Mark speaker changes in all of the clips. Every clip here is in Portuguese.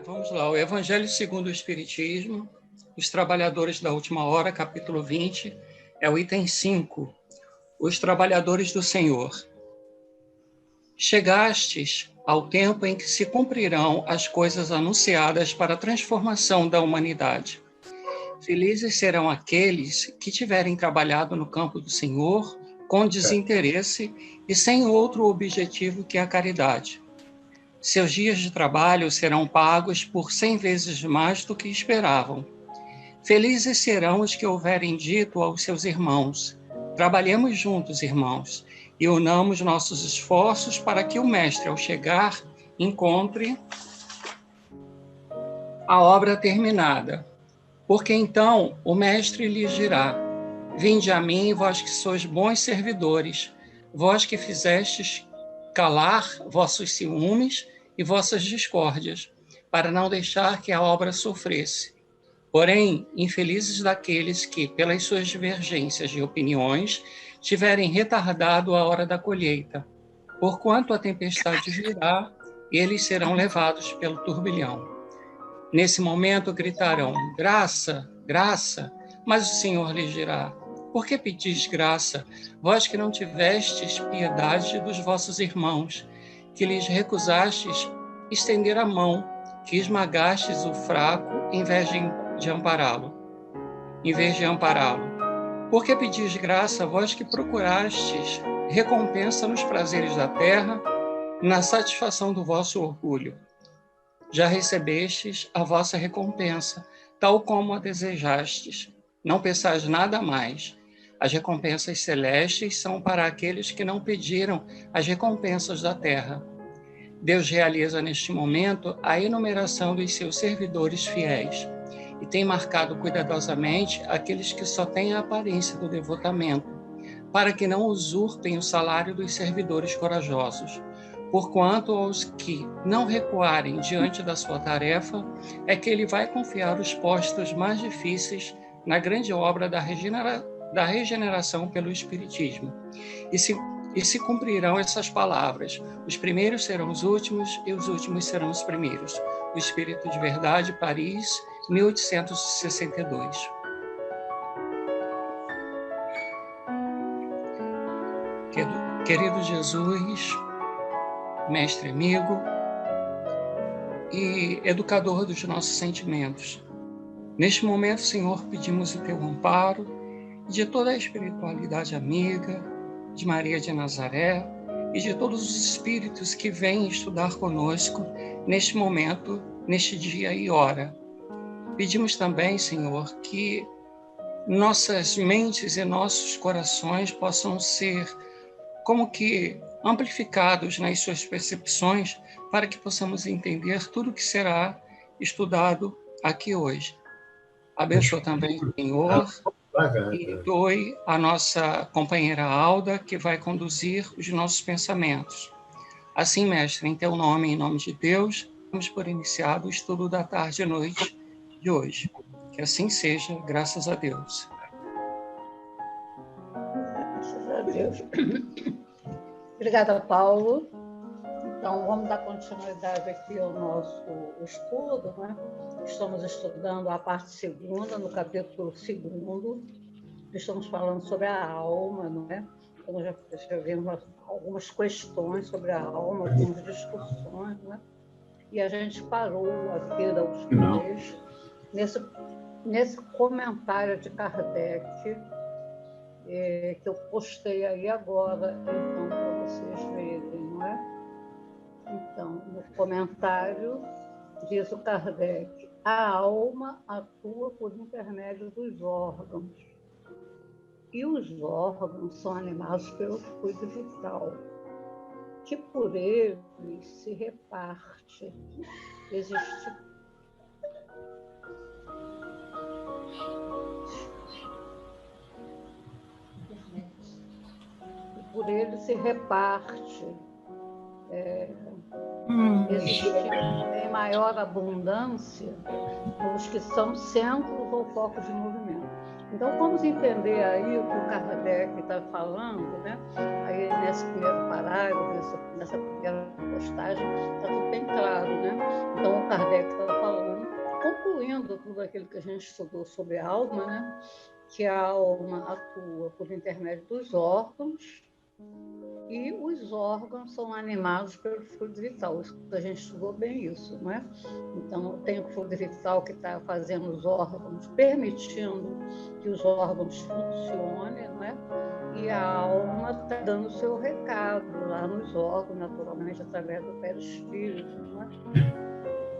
Speaker 1: Vamos lá, o Evangelho segundo o Espiritismo, os Trabalhadores da Última Hora, capítulo 20, é o item 5, os Trabalhadores do Senhor. Chegastes ao tempo em que se cumprirão as coisas anunciadas para a transformação da humanidade. Felizes serão aqueles que tiverem trabalhado no campo do Senhor com desinteresse e sem outro objetivo que a caridade. Seus dias de trabalho serão pagos por 100 vezes mais do que esperavam. Felizes serão os que houverem dito aos seus irmãos: trabalhemos juntos, irmãos, e unamos nossos esforços para que o Mestre, ao chegar, encontre a obra terminada. Porque então o Mestre lhes dirá: vinde a mim, vós que sois bons servidores, vós que fizestes calar vossos ciúmes e vossas discórdias, para não deixar que a obra sofresse. Porém, infelizes daqueles que, pelas suas divergências de opiniões, tiverem retardado a hora da colheita. Porquanto a tempestade virá, eles serão levados pelo turbilhão. Nesse momento gritarão: graça, graça, mas o Senhor lhes dirá: por que pedis graça, vós que não tivestes piedade dos vossos irmãos, que lhes recusastes estender a mão, que esmagastes o fraco em vez de ampará-lo? Por que pedis graça, vós que procurastes recompensa nos prazeres da terra, na satisfação do vosso orgulho? Já recebestes a vossa recompensa, tal como a desejastes. Não pensais nada mais. As recompensas celestes são para aqueles que não pediram as recompensas da terra. Deus realiza neste momento a enumeração dos seus servidores fiéis e tem marcado cuidadosamente aqueles que só têm a aparência do devotamento, para que não usurpem o salário dos servidores corajosos. Porquanto aos que não recuarem diante da sua tarefa, é que ele vai confiar os postos mais difíceis na grande obra da regeneração pelo Espiritismo. E se cumprirão essas palavras: os primeiros serão os últimos e os últimos serão os primeiros. O Espírito de Verdade, Paris, 1862. Querido Jesus, mestre amigo e educador dos nossos sentimentos, neste momento, Senhor, pedimos o teu amparo de toda a espiritualidade amiga, de Maria de Nazaré e de todos os espíritos que vêm estudar conosco neste momento, neste dia e hora. Pedimos também, Senhor, que nossas mentes e nossos corações possam ser como que amplificados nas suas percepções, para que possamos entender tudo que será estudado aqui hoje. Abençoa também o Senhor e doe a nossa companheira Alda, que vai conduzir os nossos pensamentos. Assim, mestre, em teu nome, em nome de Deus, damos por iniciado o estudo da tarde e noite de hoje. Que assim seja, graças a Deus.
Speaker 2: Graças a Deus. Obrigada, Paulo. Então, vamos dar continuidade aqui ao nosso estudo, né? Estamos estudando a parte segunda, no capítulo 2. Estamos falando sobre a alma, não é? Então, já vimos algumas questões sobre a alma, algumas discussões, né? E a gente parou aqui da última vez nesse comentário de Kardec, que eu postei aí agora, então, para vocês verem, não é? Então, no comentário, diz o Kardec: a alma atua por intermédio dos órgãos, e os órgãos são animados pelo fluido vital, que por eles se reparte. Por ele se reparte, existindo em maior abundância nos que são centros ou focos de movimento. Então, vamos entender aí o que o Kardec está falando, né? Aí, nesse primeiro parágrafo, nessa primeira postagem, está tudo bem claro, né? Então, o Kardec está falando, concluindo tudo aquilo que a gente estudou sobre a alma, né? Que a alma atua por intermédio dos órgãos, e os órgãos são animados pelo fluido vital. A gente estudou bem isso, não é? Então, tem o fluido vital que está fazendo os órgãos, permitindo que os órgãos funcionem, não é? E a alma está dando o seu recado lá nos órgãos, naturalmente, através do perispírito, não é?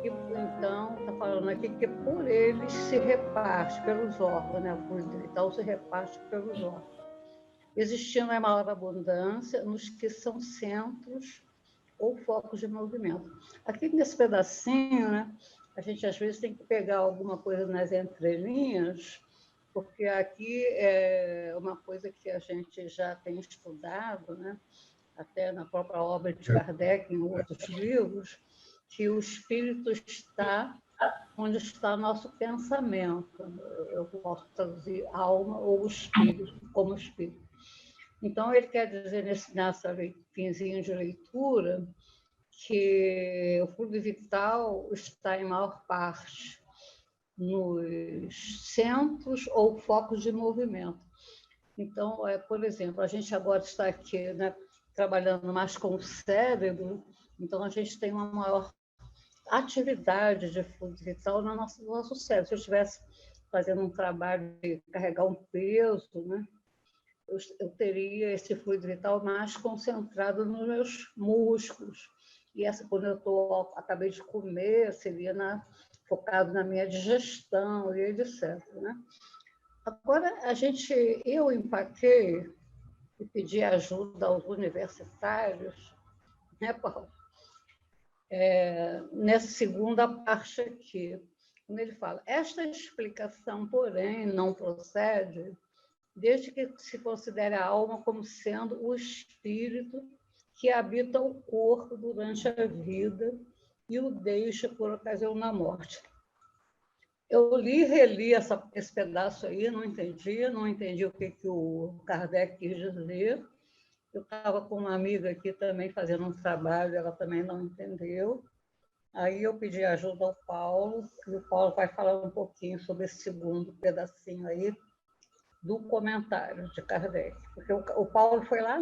Speaker 2: E, então, está falando aqui que por eles se reparte pelos órgãos, né? O fluido vital se reparte pelos órgãos, existindo a maior abundância nos que são centros ou focos de movimento. Aqui nesse pedacinho, né, a gente às vezes tem que pegar alguma coisa nas entrelinhas, porque aqui é uma coisa que a gente já tem estudado, né, até na própria obra de Kardec, em outros livros, que o espírito está onde está nosso pensamento. Eu posso traduzir alma ou espírito como espírito. Então, ele quer dizer, nessa finzinho de leitura, que o fluido vital está, em maior parte, nos centros ou focos de movimento. Então, por exemplo, a gente agora está aqui, né, trabalhando mais com o cérebro, então a gente tem uma maior atividade de fluido vital no nosso cérebro. Se eu estivesse fazendo um trabalho de carregar um peso, né, eu teria esse fluido vital mais concentrado nos meus músculos. E essa, quando acabei de comer, seria focado na minha digestão e etc. Né? Agora, eu empaquei e pedi ajuda aos universitários, né, Paulo? Nessa segunda parte aqui, quando ele fala, esta explicação, porém, não procede desde que se considere a alma como sendo o espírito que habita o corpo durante a vida e o deixa por ocasião da morte. Eu li e reli esse pedaço aí, não entendi o que o Kardec quis dizer. Eu estava com uma amiga aqui também fazendo um trabalho, ela também não entendeu. Aí eu pedi ajuda ao Paulo, e o Paulo vai falar um pouquinho sobre esse segundo pedacinho aí, do comentário de Kardec. Porque o Paulo foi lá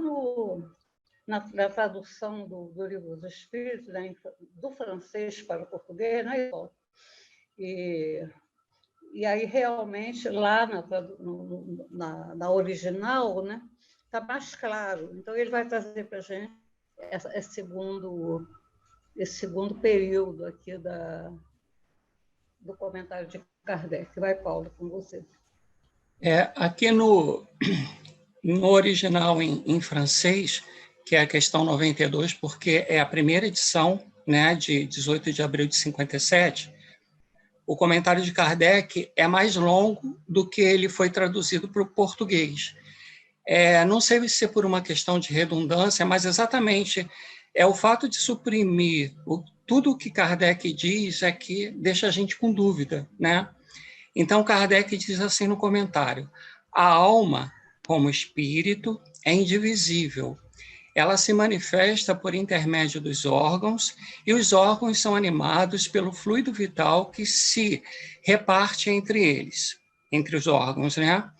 Speaker 2: na tradução do Livro dos Espíritos, né, do francês para o português, né, Paulo? E aí, realmente, lá na original, né, está mais claro. Então, ele vai trazer para a gente esse segundo período aqui do comentário de Kardec. Vai, Paulo, com você.
Speaker 1: Aqui no original em francês, que é a questão 92, porque é a primeira edição, né, de 18 de abril de 57, o comentário de Kardec é mais longo do que ele foi traduzido para o português. Não sei se é por uma questão de redundância, mas exatamente o fato de suprimir tudo o que Kardec diz é que deixa a gente com dúvida, né? Então, Kardec diz assim no comentário: a alma, como espírito, é indivisível. Ela se manifesta por intermédio dos órgãos, e os órgãos são animados pelo fluido vital que se reparte entre eles, entre os órgãos, né?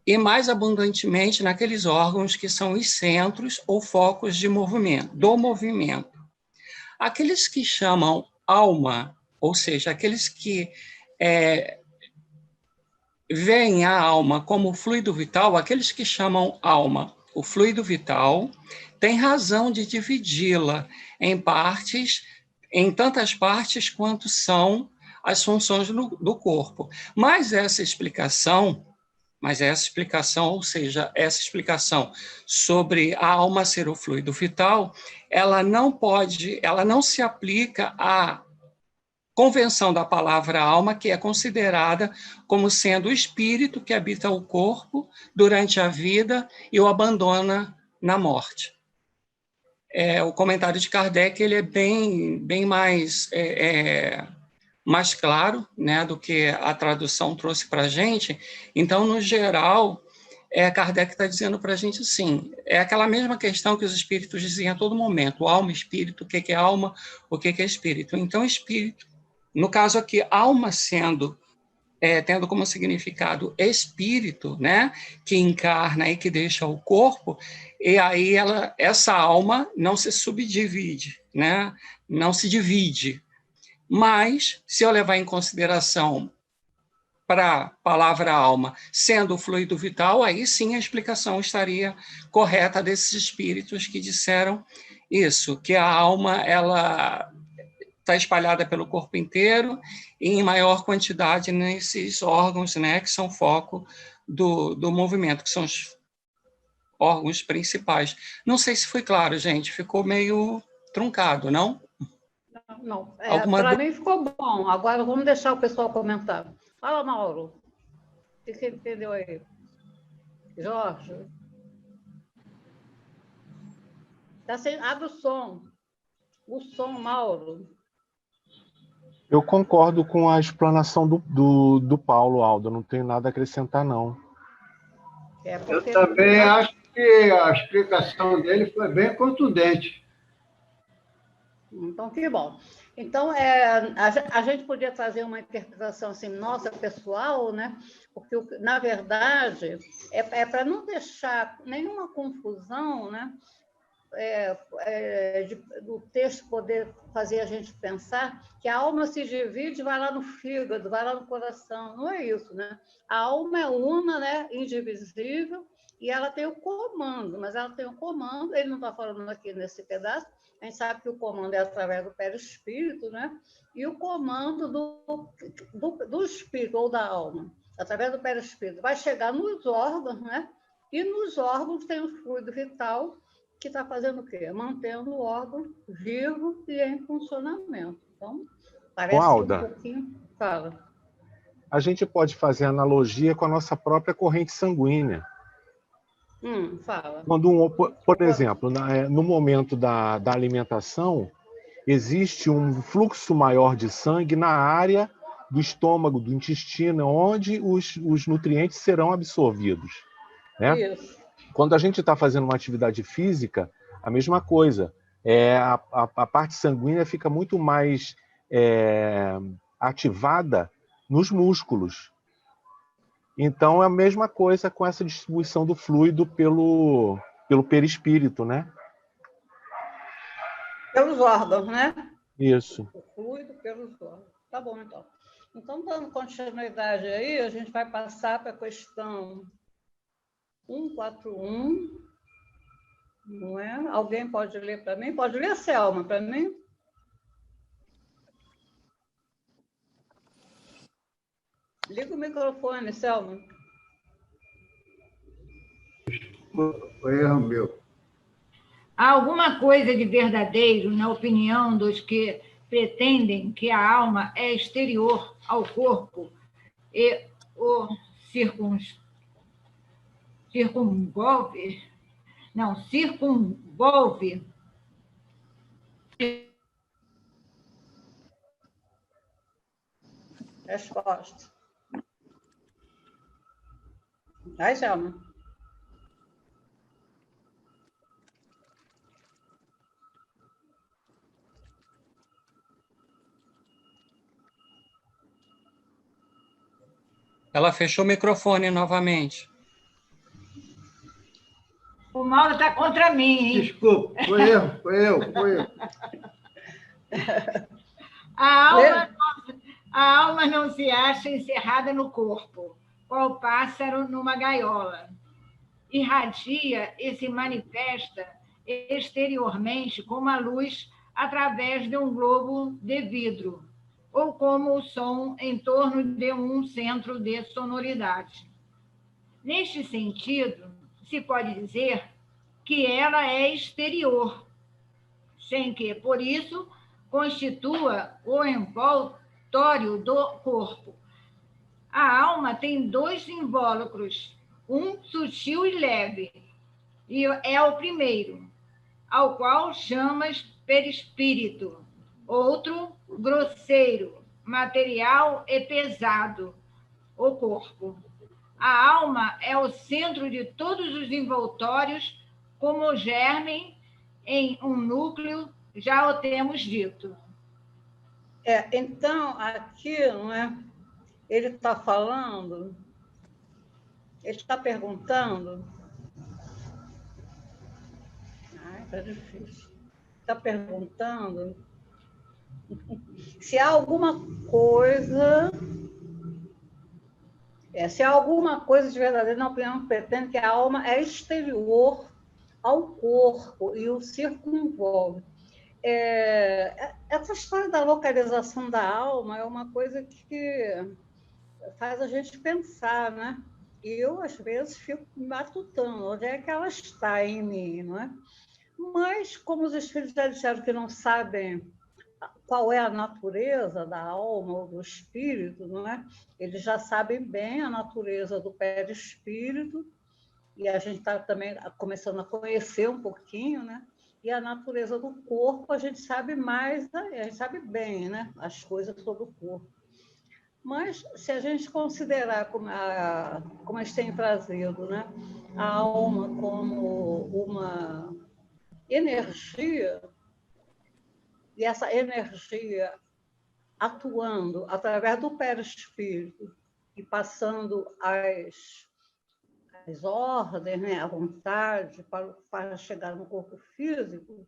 Speaker 1: E mais abundantemente naqueles órgãos que são os centros ou focos de movimento, do movimento. Aqueles que chamam alma, ou seja, aqueles que veem a alma como fluido vital, aqueles que chamam alma o fluido vital, têm razão de dividi-la em partes, em tantas partes quanto são as funções do corpo. Mas essa explicação, ou seja, essa explicação sobre a alma ser o fluido vital, ela não se aplica à convenção da palavra alma, que é considerada como sendo o espírito que habita o corpo durante a vida e o abandona na morte. O comentário de Kardec ele é bem mais claro, né, do que a tradução trouxe para a gente. Então, no geral, Kardec está dizendo para a gente assim, é aquela mesma questão que os espíritos diziam a todo momento, alma, espírito, o que é alma, o que é espírito. Então, espírito, no caso aqui, alma tendo como significado espírito, né, que encarna e que deixa o corpo, e aí essa alma não se subdivide, né, não se divide. Mas, se eu levar em consideração para a palavra alma sendo o fluido vital, aí sim a explicação estaria correta desses espíritos que disseram isso, que a alma ela está espalhada pelo corpo inteiro e em maior quantidade nesses órgãos, né, que são foco do movimento, que são os órgãos principais. Não sei se foi claro, gente, ficou meio truncado, não?
Speaker 2: Não, para mim ficou bom. Agora vamos deixar o pessoal comentar. Fala, Mauro. O que você entendeu aí? Jorge? Abre o som. O som, Mauro.
Speaker 3: Eu concordo com a explanação do Paulo, Aldo. Não tenho nada a acrescentar, não.
Speaker 4: Eu também acho que a explicação dele foi bem contundente.
Speaker 2: Então, que bom. Então, a gente podia trazer uma interpretação assim, nossa, pessoal, né? Porque, na verdade, é para não deixar nenhuma confusão, né? Do texto poder fazer a gente pensar que a alma se divide, vai lá no fígado, vai lá no coração. Não é isso, né? A alma é uma, né? Indivisível, e ela tem o comando, mas ela tem o comando, ele não está falando aqui nesse pedaço, a gente sabe que o comando é através do perispírito, né? E o comando do espírito ou da alma, através do perispírito, vai chegar nos órgãos, né? E nos órgãos tem o fluido vital, que está fazendo o quê? Mantendo o órgão vivo e em funcionamento. Então, parece
Speaker 3: Alda,
Speaker 2: um pouquinho... Fala.
Speaker 3: A gente pode fazer analogia com a nossa própria corrente sanguínea.
Speaker 2: Fala.
Speaker 3: Por exemplo, no momento da alimentação, existe um fluxo maior de sangue na área do estômago, do intestino, onde os nutrientes serão absorvidos, né?
Speaker 2: Isso.
Speaker 3: Quando a gente está fazendo uma atividade física, a mesma coisa. A parte sanguínea fica muito mais ativada nos músculos. Então, é a mesma coisa com essa distribuição do fluido pelo perispírito, né?
Speaker 2: Pelos órgãos, né?
Speaker 3: Isso.
Speaker 2: O fluido pelos órgãos. Tá bom, então. Então, dando continuidade aí, a gente vai passar para a questão 141. Não é? Alguém pode ler para mim? Pode ler, Selma, para mim? Liga o microfone, Selma.
Speaker 4: Foi erro meu.
Speaker 5: Há alguma coisa de verdadeiro na opinião dos que pretendem que a alma é exterior ao corpo e o circunvolve? Não, circunvolve.
Speaker 2: Resposta. Vai, Selma.
Speaker 1: Ela fechou o microfone novamente.
Speaker 5: O Mauro está contra mim, hein?
Speaker 4: Desculpa, foi eu.
Speaker 5: A alma não se acha encerrada no corpo, qual pássaro numa gaiola. Irradia e se manifesta exteriormente como a luz através de um globo de vidro, ou como o som em torno de um centro de sonoridade. Neste sentido, se pode dizer que ela é exterior, sem que, por isso, constitua o envoltório do corpo. A alma tem dois invólucros, um sutil e leve, e é o primeiro, ao qual chamas perispírito, outro grosseiro, material e pesado, o corpo. A alma é o centro de todos os envoltórios, como o germe em um núcleo, já o temos dito.
Speaker 2: Então, aqui, não é? Ele está falando, ele está perguntando. Está difícil. Está perguntando se há alguma coisa. Se há alguma coisa de verdadeiro na opinião pretende que a alma é exterior ao corpo e o circunvolve. Essa história da localização da alma é uma coisa que faz a gente pensar, né? Eu, às vezes, fico matutando onde é que ela está em mim, não é? Mas, como os espíritos já disseram que não sabem qual é a natureza da alma ou do espírito, não é? Eles já sabem bem a natureza do perispírito, e a gente está também começando a conhecer um pouquinho, né? E a natureza do corpo, a gente sabe mais, a gente sabe bem, né? As coisas sobre o corpo. Mas, se a gente considerar, como eles têm trazido, né? A alma como uma energia, e essa energia atuando através do perispírito e passando as ordens, né, a vontade para chegar no corpo físico,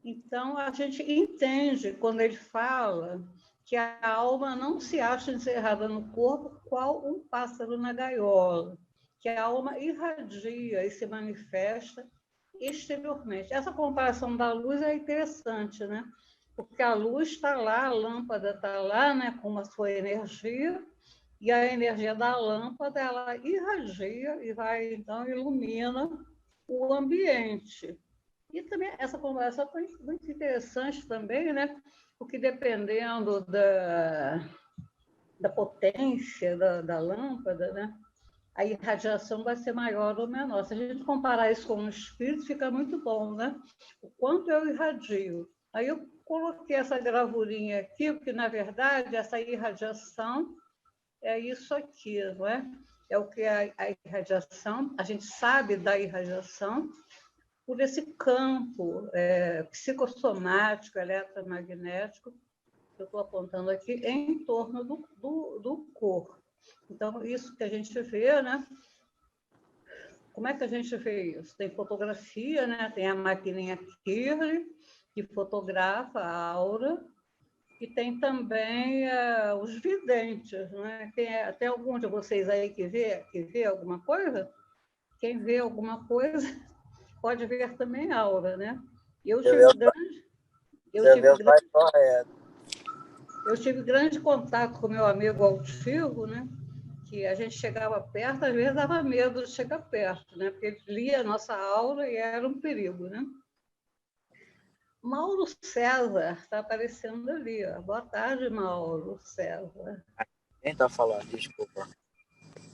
Speaker 2: então a gente entende quando ele fala que a alma não se acha encerrada no corpo qual um pássaro na gaiola, que a alma irradia e se manifesta exteriormente. Essa comparação da luz é interessante, né? Porque a luz está lá, a lâmpada está lá, né, com a sua energia, e a energia da lâmpada ela irradia e vai, então, ilumina o ambiente. E também essa conversa foi muito interessante também, né? Porque dependendo da potência da lâmpada, né? A irradiação vai ser maior ou menor. Se a gente comparar isso com o espírito, fica muito bom, né? O quanto eu irradio. Aí eu coloquei essa gravurinha aqui, porque, na verdade, essa irradiação é isso aqui, não é? É o que é a irradiação, a gente sabe da irradiação por esse campo psicossomático, eletromagnético, que eu estou apontando aqui, em torno do corpo. Então, isso que a gente vê, né? Como é que a gente vê isso? Tem fotografia, né? Tem a maquininha Kirli, que fotografa a aura, e tem também os videntes, né? Tem algum de vocês aí que vê alguma coisa? Quem vê alguma coisa pode ver também a aura, né? Eu tive grande contato com meu amigo Altivo, né? Que a gente chegava perto, às vezes dava medo de chegar perto, né? Porque ele lia a nossa aura e era um perigo, né? Mauro César está aparecendo ali. Ó. Boa tarde, Mauro César.
Speaker 6: Quem está falando? Desculpa.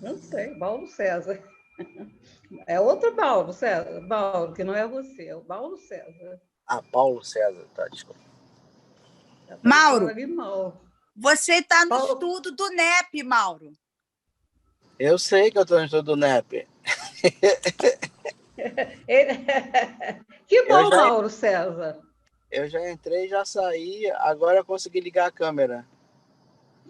Speaker 2: Não sei, Mauro César. É outro Mauro César, Mauro, que não é você, é o Mauro César.
Speaker 6: Ah, Paulo César, tá, desculpa.
Speaker 7: Mauro,
Speaker 2: ali, Mauro,
Speaker 7: você está no estudo do NEP, Mauro.
Speaker 6: Eu sei que eu estou no estudo do NEP.
Speaker 2: Que bom, Mauro César.
Speaker 6: Eu já entrei, já saí, agora eu consegui ligar a câmera.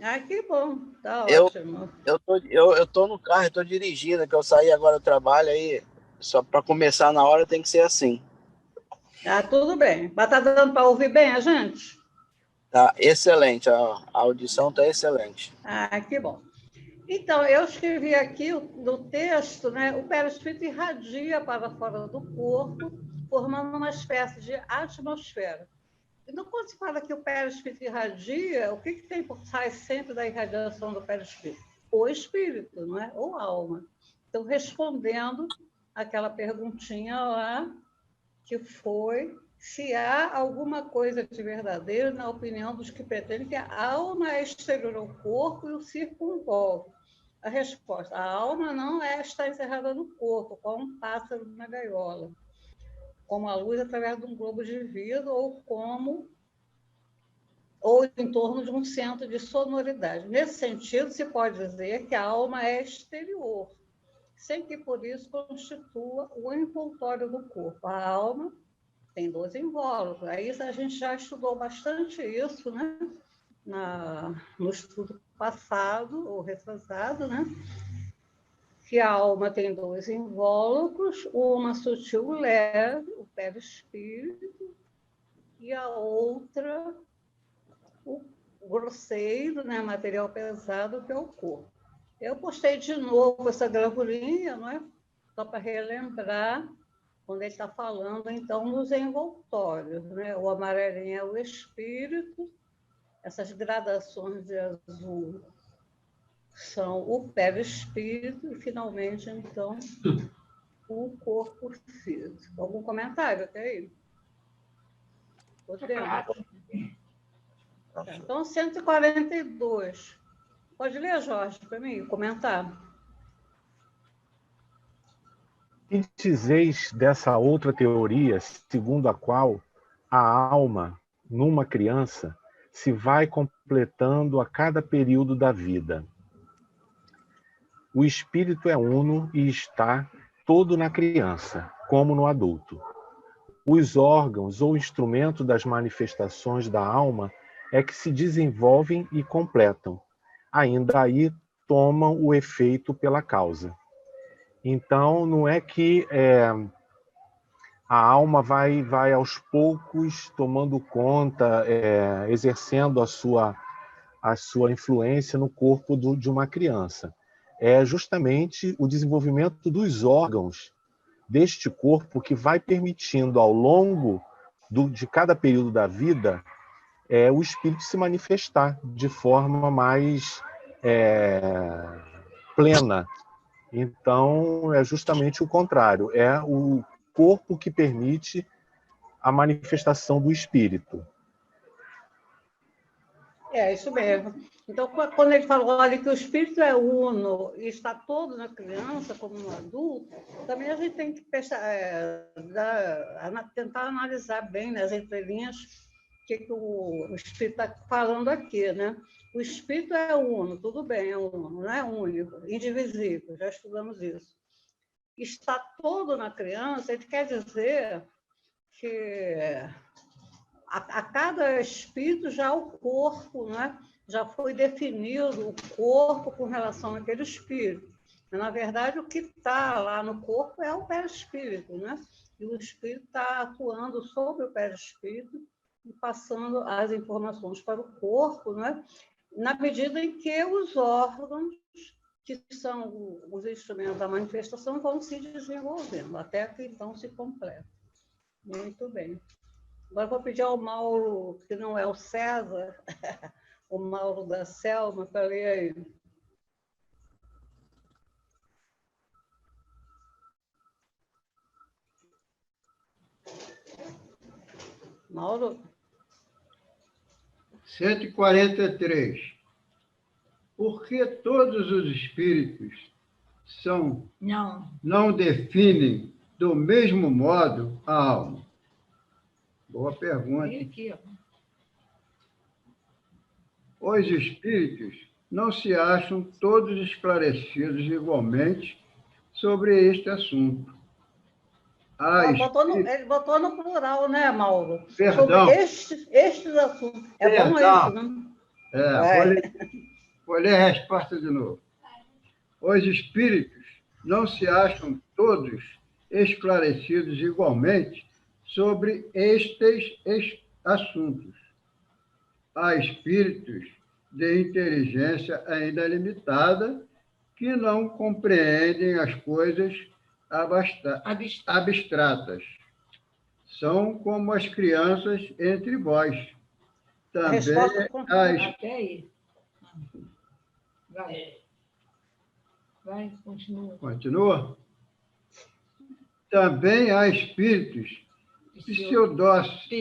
Speaker 2: Ah, que bom, tá ótimo.
Speaker 6: Eu tô no carro, eu tô dirigindo, que eu saí agora do trabalho, aí só para começar na hora tem que ser assim.
Speaker 2: Ah, tudo bem. Mas tá dando para ouvir bem a gente?
Speaker 6: Tá excelente, a audição tá excelente.
Speaker 2: Ah, que bom. Então, eu escrevi aqui no texto, né, o perispírito irradia para fora do corpo, formando uma espécie de atmosfera. Então, quando se fala que o perispírito irradia, o que tem por trás sempre da irradiação do perispírito? O espírito, não é? Ou alma. Então, respondendo aquela perguntinha lá, que foi se há alguma coisa de verdadeiro na opinião dos que pretendem que a alma é exterior ao corpo e o circunvolve. A resposta, a alma não está encerrada no corpo, como um pássaro na gaiola, como a luz através de um globo de vidro ou como ou em torno de um centro de sonoridade. Nesse sentido, se pode dizer que a alma é exterior, sem que por isso constitua o envoltório do corpo. A alma tem 2 invólucros. Aí a gente já estudou bastante isso, né? No estudo passado, ou retrasado, né? Que a alma tem 2 invólucros, uma sutil leve, o perispírito, e a outra, o grosseiro, né? Material pesado, que é o corpo. Eu postei de novo essa gravurinha, não é? Só para relembrar, quando ele está falando, então, dos envoltórios, né? O amarelinho é o espírito, essas gradações de azul são o perispírito e, finalmente, então, o corpo físico. Algum comentário até aí? Podemos? Então, 142. Pode ler, Jorge, para mim, comentar.
Speaker 3: Que dizeis dessa outra teoria, segundo a qual a alma, numa criança, se vai completando a cada período da vida? O espírito é uno e está todo na criança, como no adulto. Os órgãos ou instrumentos das manifestações da alma é que se desenvolvem e completam. Ainda aí tomam o efeito pela causa. Então, não é que a alma vai aos poucos tomando conta, exercendo a sua influência no corpo de uma criança. É justamente o desenvolvimento dos órgãos deste corpo que vai permitindo, ao longo de cada período da vida, o espírito se manifestar de forma mais plena. Então, é justamente o contrário. É o corpo que permite a manifestação do espírito.
Speaker 2: É, isso mesmo. Então, quando ele falou, olha, que o espírito é uno e está todo na criança, como no adulto, também a gente tem que tentar analisar bem nas entrelinhas o que o espírito está falando aqui, né? O espírito é uno, tudo bem, é uno, não é único, indivisível, já estudamos isso. Está todo na criança, ele quer dizer que a cada espírito já o corpo, né? Já foi definido o corpo com relação àquele espírito. Mas, na verdade, o que está lá no corpo é o perispírito, né? E o espírito está atuando sobre o perispírito e passando as informações para o corpo, né? Na medida em que os órgãos, que são os instrumentos da manifestação, vão se desenvolvendo, até que então se completa. Muito bem. Agora vou pedir ao Mauro, que não é o César, o Mauro da Selma, para ler aí. Mauro?
Speaker 4: 143. Porque todos os espíritos não definem do mesmo modo a alma? Boa pergunta.
Speaker 5: Aqui, ó.
Speaker 4: Os espíritos não se acham todos esclarecidos igualmente sobre este assunto.
Speaker 2: Ele botou no plural, né, Mauro?
Speaker 4: Perdão.
Speaker 2: Sobre estes assuntos.
Speaker 4: Perdão.
Speaker 2: Bom isso, né?
Speaker 4: Vou ler a resposta de novo. Os espíritos não se acham todos esclarecidos igualmente sobre estes assuntos. Há espíritos de inteligência ainda limitada que não compreendem as coisas abstratas. São como as crianças entre vós. Também
Speaker 5: Vai, continua.
Speaker 4: Continua? Também há espíritos pseudo-sábios,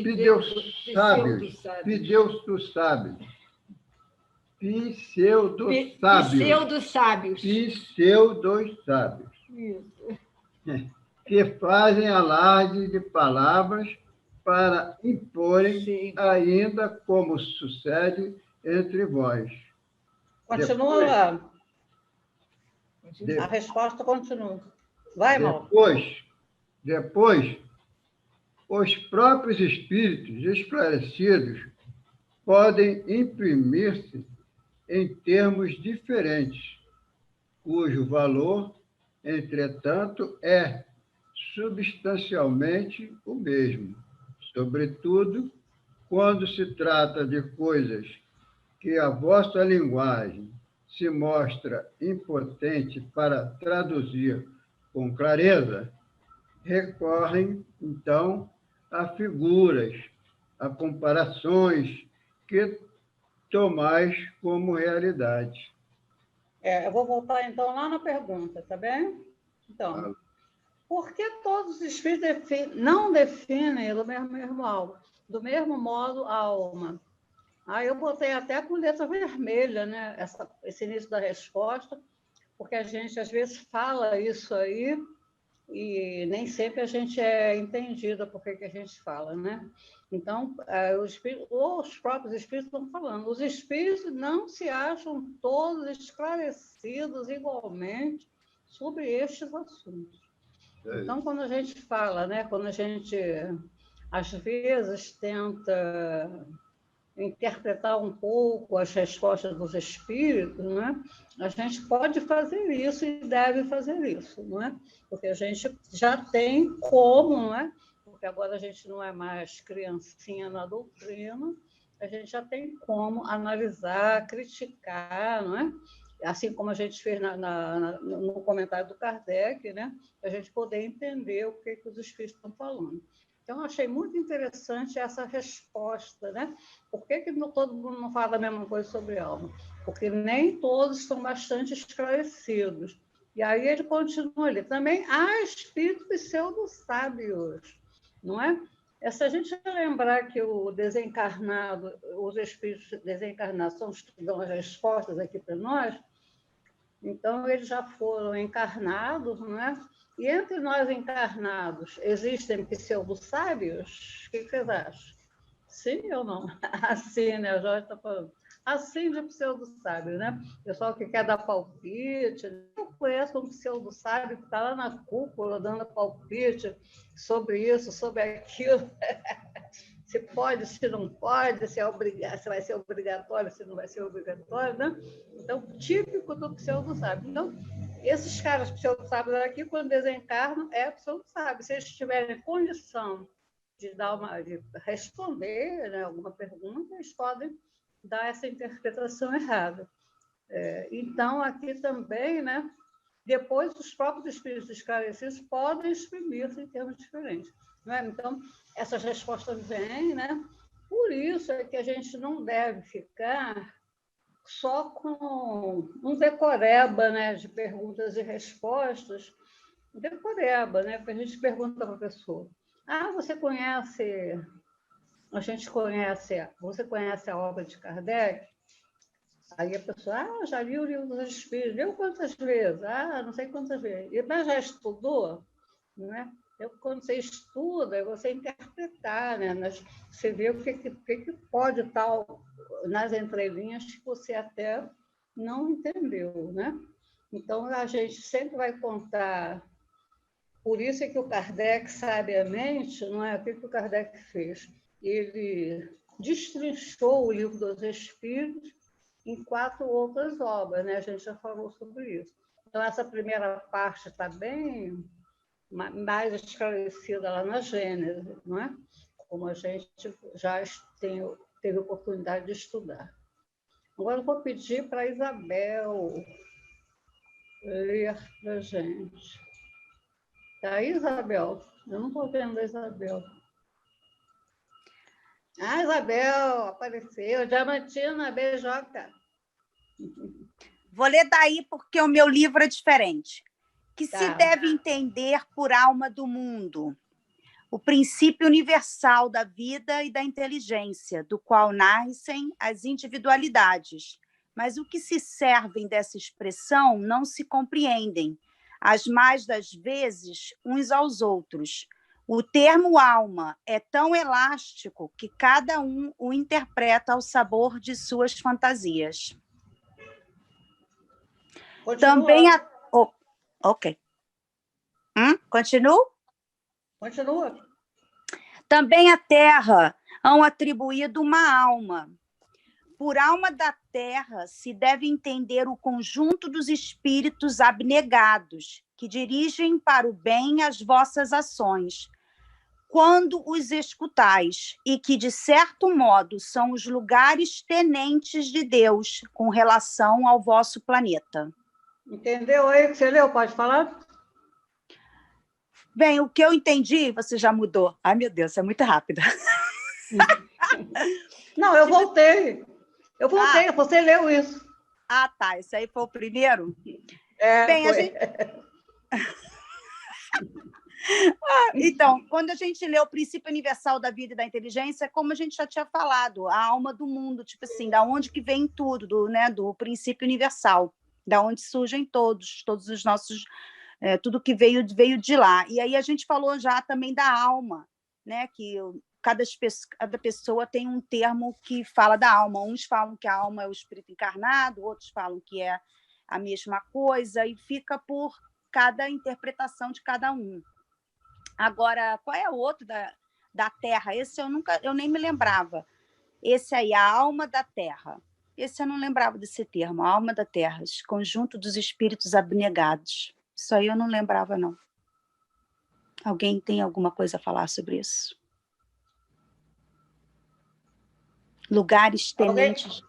Speaker 4: que fazem alarde de palavras para imporem, ainda como sucede entre vós.
Speaker 2: Continua lá. A resposta continua. Vai, Mauro.
Speaker 4: Depois, os próprios espíritos esclarecidos podem imprimir-se em termos diferentes, cujo valor, entretanto, é substancialmente o mesmo, sobretudo quando se trata de coisas que a vossa linguagem se mostra impotente para traduzir com clareza, recorrem, então, a figuras, a comparações que tomais como realidade.
Speaker 2: Eu vou voltar, então, lá na pergunta, tá bem? Então, por que todos os espíritos não definem do mesmo modo a alma? Aí eu botei até com letra vermelha, né? Esse início da resposta, porque a gente, às vezes, fala isso aí e nem sempre a gente é entendida por que a gente fala, né? Então, os próprios espíritos estão falando. Os espíritos não se acham todos esclarecidos igualmente sobre estes assuntos. Então, quando a gente fala, né? Quando a gente, às vezes, tenta interpretar um pouco as respostas dos espíritos, né? A gente pode fazer isso e deve fazer isso, não é? Porque a gente já tem como, não é? Porque agora a gente não é mais criancinha na doutrina, a gente já tem como analisar, criticar, não é? Assim como a gente fez no comentário do Kardec, né? A gente poder entender o que os espíritos estão falando. Então, eu achei muito interessante essa resposta, né? Por que todo mundo não fala a mesma coisa sobre alma? Porque nem todos estão bastante esclarecidos. E aí ele continua ali. Também há espíritos pseudo-sábios, não é? Se a gente lembrar que o desencarnado, os espíritos desencarnados dão as respostas aqui para nós, então eles já foram encarnados, não é? E entre nós encarnados, existem pseudo-sábios? O que vocês acham? Sim ou não? Assim, né? A Jorge está falando. Assim de pseudo-sábio, né? Pessoal que quer dar palpite. Eu conheço um pseudo-sábio que está lá na cúpula dando palpite sobre isso, sobre aquilo. Se pode, se não pode, se vai ser obrigatório, se não vai ser obrigatório, né? Então, típico do pseudo-sábio. Então, esses caras pseudo-sábios aqui, quando desencarnam, é pseudo-sábio. Se eles tiverem condição de responder, né, alguma pergunta, eles podem dar essa interpretação errada. Então, aqui também, né, depois os próprios espíritos esclarecidos podem exprimir-se em termos diferentes. Não é? Então, essas respostas vêm, né? Por isso é que a gente não deve ficar só com um decoreba, né, de perguntas e respostas, decoreba, né, porque a gente pergunta para a pessoa, você conhece a obra de Kardec? Aí a pessoa, já li o Livro dos Espíritos, leu quantas vezes? Não sei quantas vezes. Mas já estudou? Não é? Quando você estuda, você interpretar, né? Você vê o que pode estar nas entrelinhas que você até não entendeu, né? Então, a gente sempre vai contar. Por isso é que o Kardec, sabiamente, não é? O que o Kardec fez? Ele destrinchou o Livro dos Espíritos em 4 outras obras, né? A gente já falou sobre isso. Então, essa primeira parte está bem mais esclarecida lá na Gênese, não é? Como a gente já teve oportunidade de estudar. Agora eu vou pedir para a Isabel ler para a gente. Tá aí, Isabel? Eu não estou vendo a Isabel. Isabel, apareceu. Diamantina, beijoca.
Speaker 7: Vou ler daí porque o meu livro é diferente. Que se deve entender por alma do mundo o princípio universal da vida e da inteligência, do qual nascem as individualidades, mas o que se servem dessa expressão não se compreendem, as mais das vezes uns aos outros, O termo alma é tão elástico que cada um o interpreta ao sabor de suas fantasias.
Speaker 2: Continua.
Speaker 7: Também ok. Continuo?
Speaker 2: Continua.
Speaker 7: Também a terra hão atribuído uma alma. Por alma da terra se deve entender o conjunto dos espíritos abnegados, que dirigem para o bem as vossas ações, quando os escutais, e que, de certo modo, são os lugares tenentes de Deus com relação ao vosso planeta.
Speaker 2: Entendeu aí que você leu? Pode falar?
Speaker 7: Bem, o que eu entendi, você já mudou. Ai, meu Deus, é muito rápida.
Speaker 2: Não, eu voltei. Você leu isso.
Speaker 7: Ah, tá. Esse aí foi o primeiro?
Speaker 2: Bem,
Speaker 7: foi. Então, quando a gente lê o princípio universal da vida e da inteligência, como a gente já tinha falado, a alma do mundo, tipo assim, da onde que vem tudo, do princípio universal, da onde surgem todos os nossos, tudo que veio de lá. E aí a gente falou já também da alma, né? Que cada pessoa tem um termo que fala da alma. Uns falam que a alma é o espírito encarnado, outros falam que é a mesma coisa, e fica por cada interpretação de cada um. Agora, qual é o outro da Terra? Esse eu nem me lembrava. Esse aí, a alma da Terra. Esse eu não lembrava desse termo, a alma da Terra, esse conjunto dos espíritos abnegados. Isso aí eu não lembrava, não. Alguém tem alguma coisa a falar sobre isso? Lugares tenentes.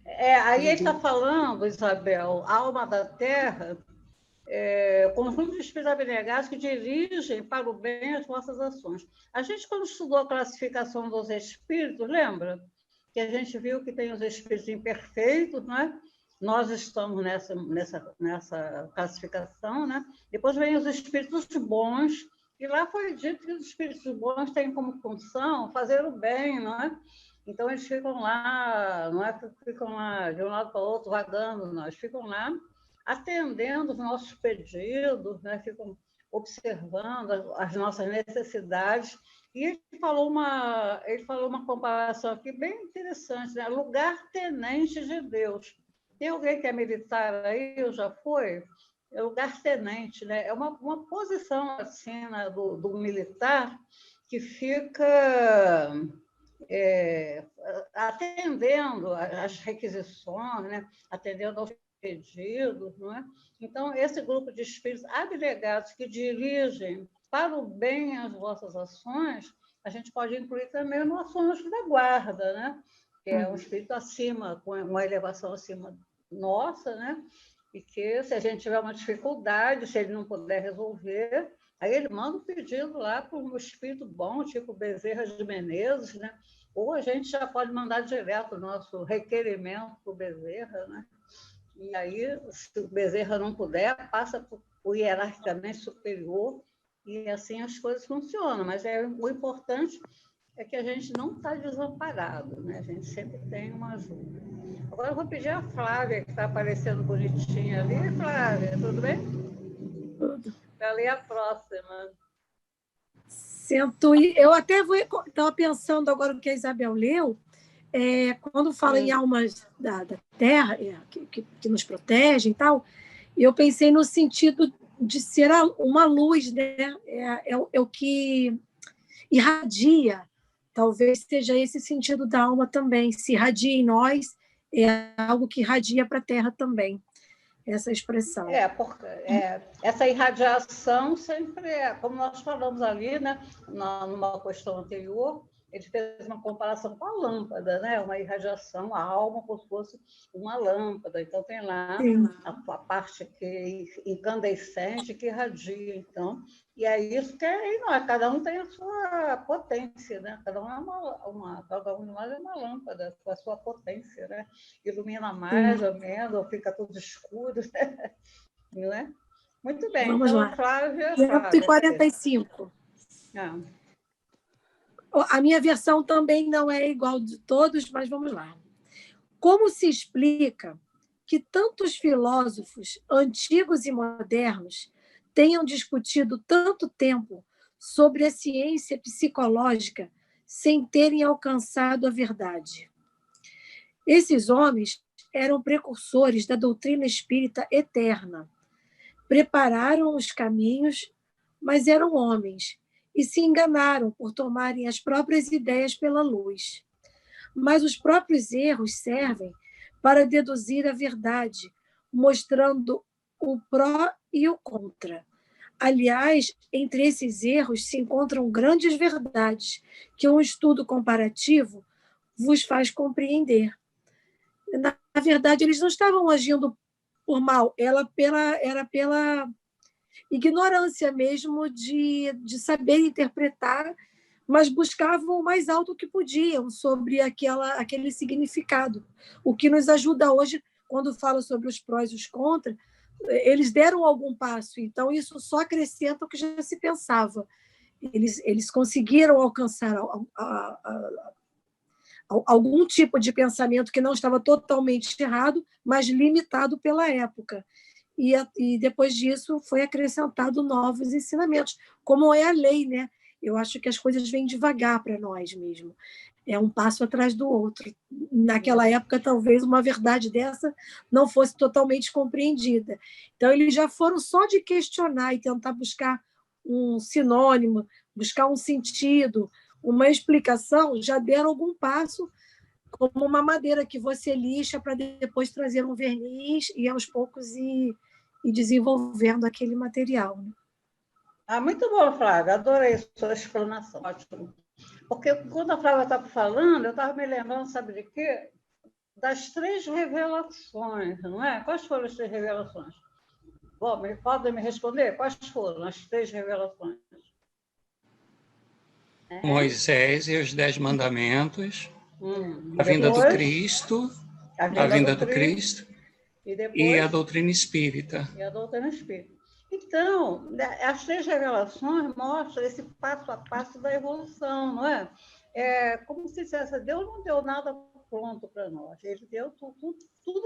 Speaker 2: Aí ele está falando, Isabel, alma da Terra, conjunto de espíritos abnegados que dirigem para o bem as vossas ações. A gente, quando estudou a classificação dos espíritos, lembra? Que a gente viu que tem os espíritos imperfeitos, né? Nós estamos nessa classificação, né? Depois vem os espíritos bons, e lá foi dito que os espíritos bons têm como função fazer o bem, não é? Então, eles ficam lá, não é que ficam lá de um lado para o outro, vagando, não. Eles ficam lá atendendo os nossos pedidos, né? Ficam observando as nossas necessidades. E ele falou uma comparação aqui bem interessante, né? Lugar tenente de Deus. Tem alguém que é militar aí, eu já fui? É lugar tenente, né? É uma posição assim, né, do militar que fica atendendo às requisições, né? Atendendo aos pedidos, não é? Então, esse grupo de espíritos abnegados que dirigem para o bem as vossas ações, a gente pode incluir também no nosso anjo da guarda, né? Que é um espírito acima, com uma elevação acima nossa, né? E que, se a gente tiver uma dificuldade, se ele não puder resolver, aí ele manda um pedido lá para um espírito bom, tipo Bezerra de Menezes, né? Ou a gente já pode mandar direto o nosso requerimento para o Bezerra, né? E aí, se o Bezerra não puder, passa para o hierarquicamente superior, e assim as coisas funcionam. Mas o importante é que a gente não está desamparado, né? A gente sempre tem uma ajuda. Agora eu vou pedir a Flávia, que está aparecendo bonitinha ali. Flávia, tudo bem?
Speaker 8: Tudo.
Speaker 2: Para ler a próxima.
Speaker 8: Eu até estava pensando agora no que a Isabel leu, quando fala em almas da Terra, que nos protegem e tal, eu pensei no sentido de ser uma luz, né? É o que irradia. Talvez seja esse sentido da alma também. Se irradia em nós, é algo que irradia para a Terra também. Essa expressão.
Speaker 2: Essa irradiação sempre como nós falamos ali, né? Numa questão anterior, ele fez uma comparação com a lâmpada, né? Uma irradiação, a alma como se fosse uma lâmpada. Então, tem lá a parte que incandescente que irradia. Então, e é isso que cada um tem a sua potência, né? Cada um de nós é uma lâmpada com a sua potência, né? Ilumina mais ou menos, ou fica tudo escuro, né? Não é? Muito bem.
Speaker 8: Vamos
Speaker 2: então,
Speaker 8: lá.
Speaker 2: Flávia,
Speaker 8: 145. A minha versão também não é igual de todos, mas vamos lá. Como se explica que tantos filósofos, antigos e modernos, tenham discutido tanto tempo sobre a ciência psicológica sem terem alcançado a verdade. Esses homens eram precursores da doutrina espírita eterna. Prepararam os caminhos, mas eram homens e se enganaram por tomarem as próprias ideias pela luz. Mas os próprios erros servem para deduzir a verdade, mostrando o pró e o contra. Aliás, entre esses erros se encontram grandes verdades que um estudo comparativo vos faz compreender. Na verdade, eles não estavam agindo por mal, era pela ignorância mesmo de saber interpretar, mas buscavam o mais alto que podiam sobre aquele significado. O que nos ajuda hoje, quando fala sobre os prós e os contras, eles deram algum passo, então isso só acrescenta o que já se pensava. Eles conseguiram alcançar algum tipo de pensamento que não estava totalmente errado, mas limitado pela época. E depois disso foi acrescentado novos ensinamentos, como é a lei, né? Eu acho que as coisas vêm devagar para nós mesmo. É um passo atrás do outro. Naquela época, talvez uma verdade dessa não fosse totalmente compreendida. Então, eles já foram só de questionar e tentar buscar um sinônimo, buscar um sentido, uma explicação, já deram algum passo, como uma madeira que você lixa para depois trazer um verniz e, aos poucos, ir desenvolvendo aquele material. Né?
Speaker 2: Muito bom, Flávia. Adorei a sua explanação. Ótimo. Porque quando a Flávia estava falando, eu estava me lembrando, sabe de quê? Das 3 revelações, não é? Quais foram as 3 revelações? Bom, podem me responder? Quais foram as 3 revelações?
Speaker 1: Moisés e os 10 mandamentos, a vinda do Cristo, a vinda do Cristo e a doutrina espírita.
Speaker 2: E a doutrina espírita. Então, as 3 revelações mostram esse passo a passo da evolução, não é? Como se dissesse, Deus não deu nada pronto para nós, ele deu tudo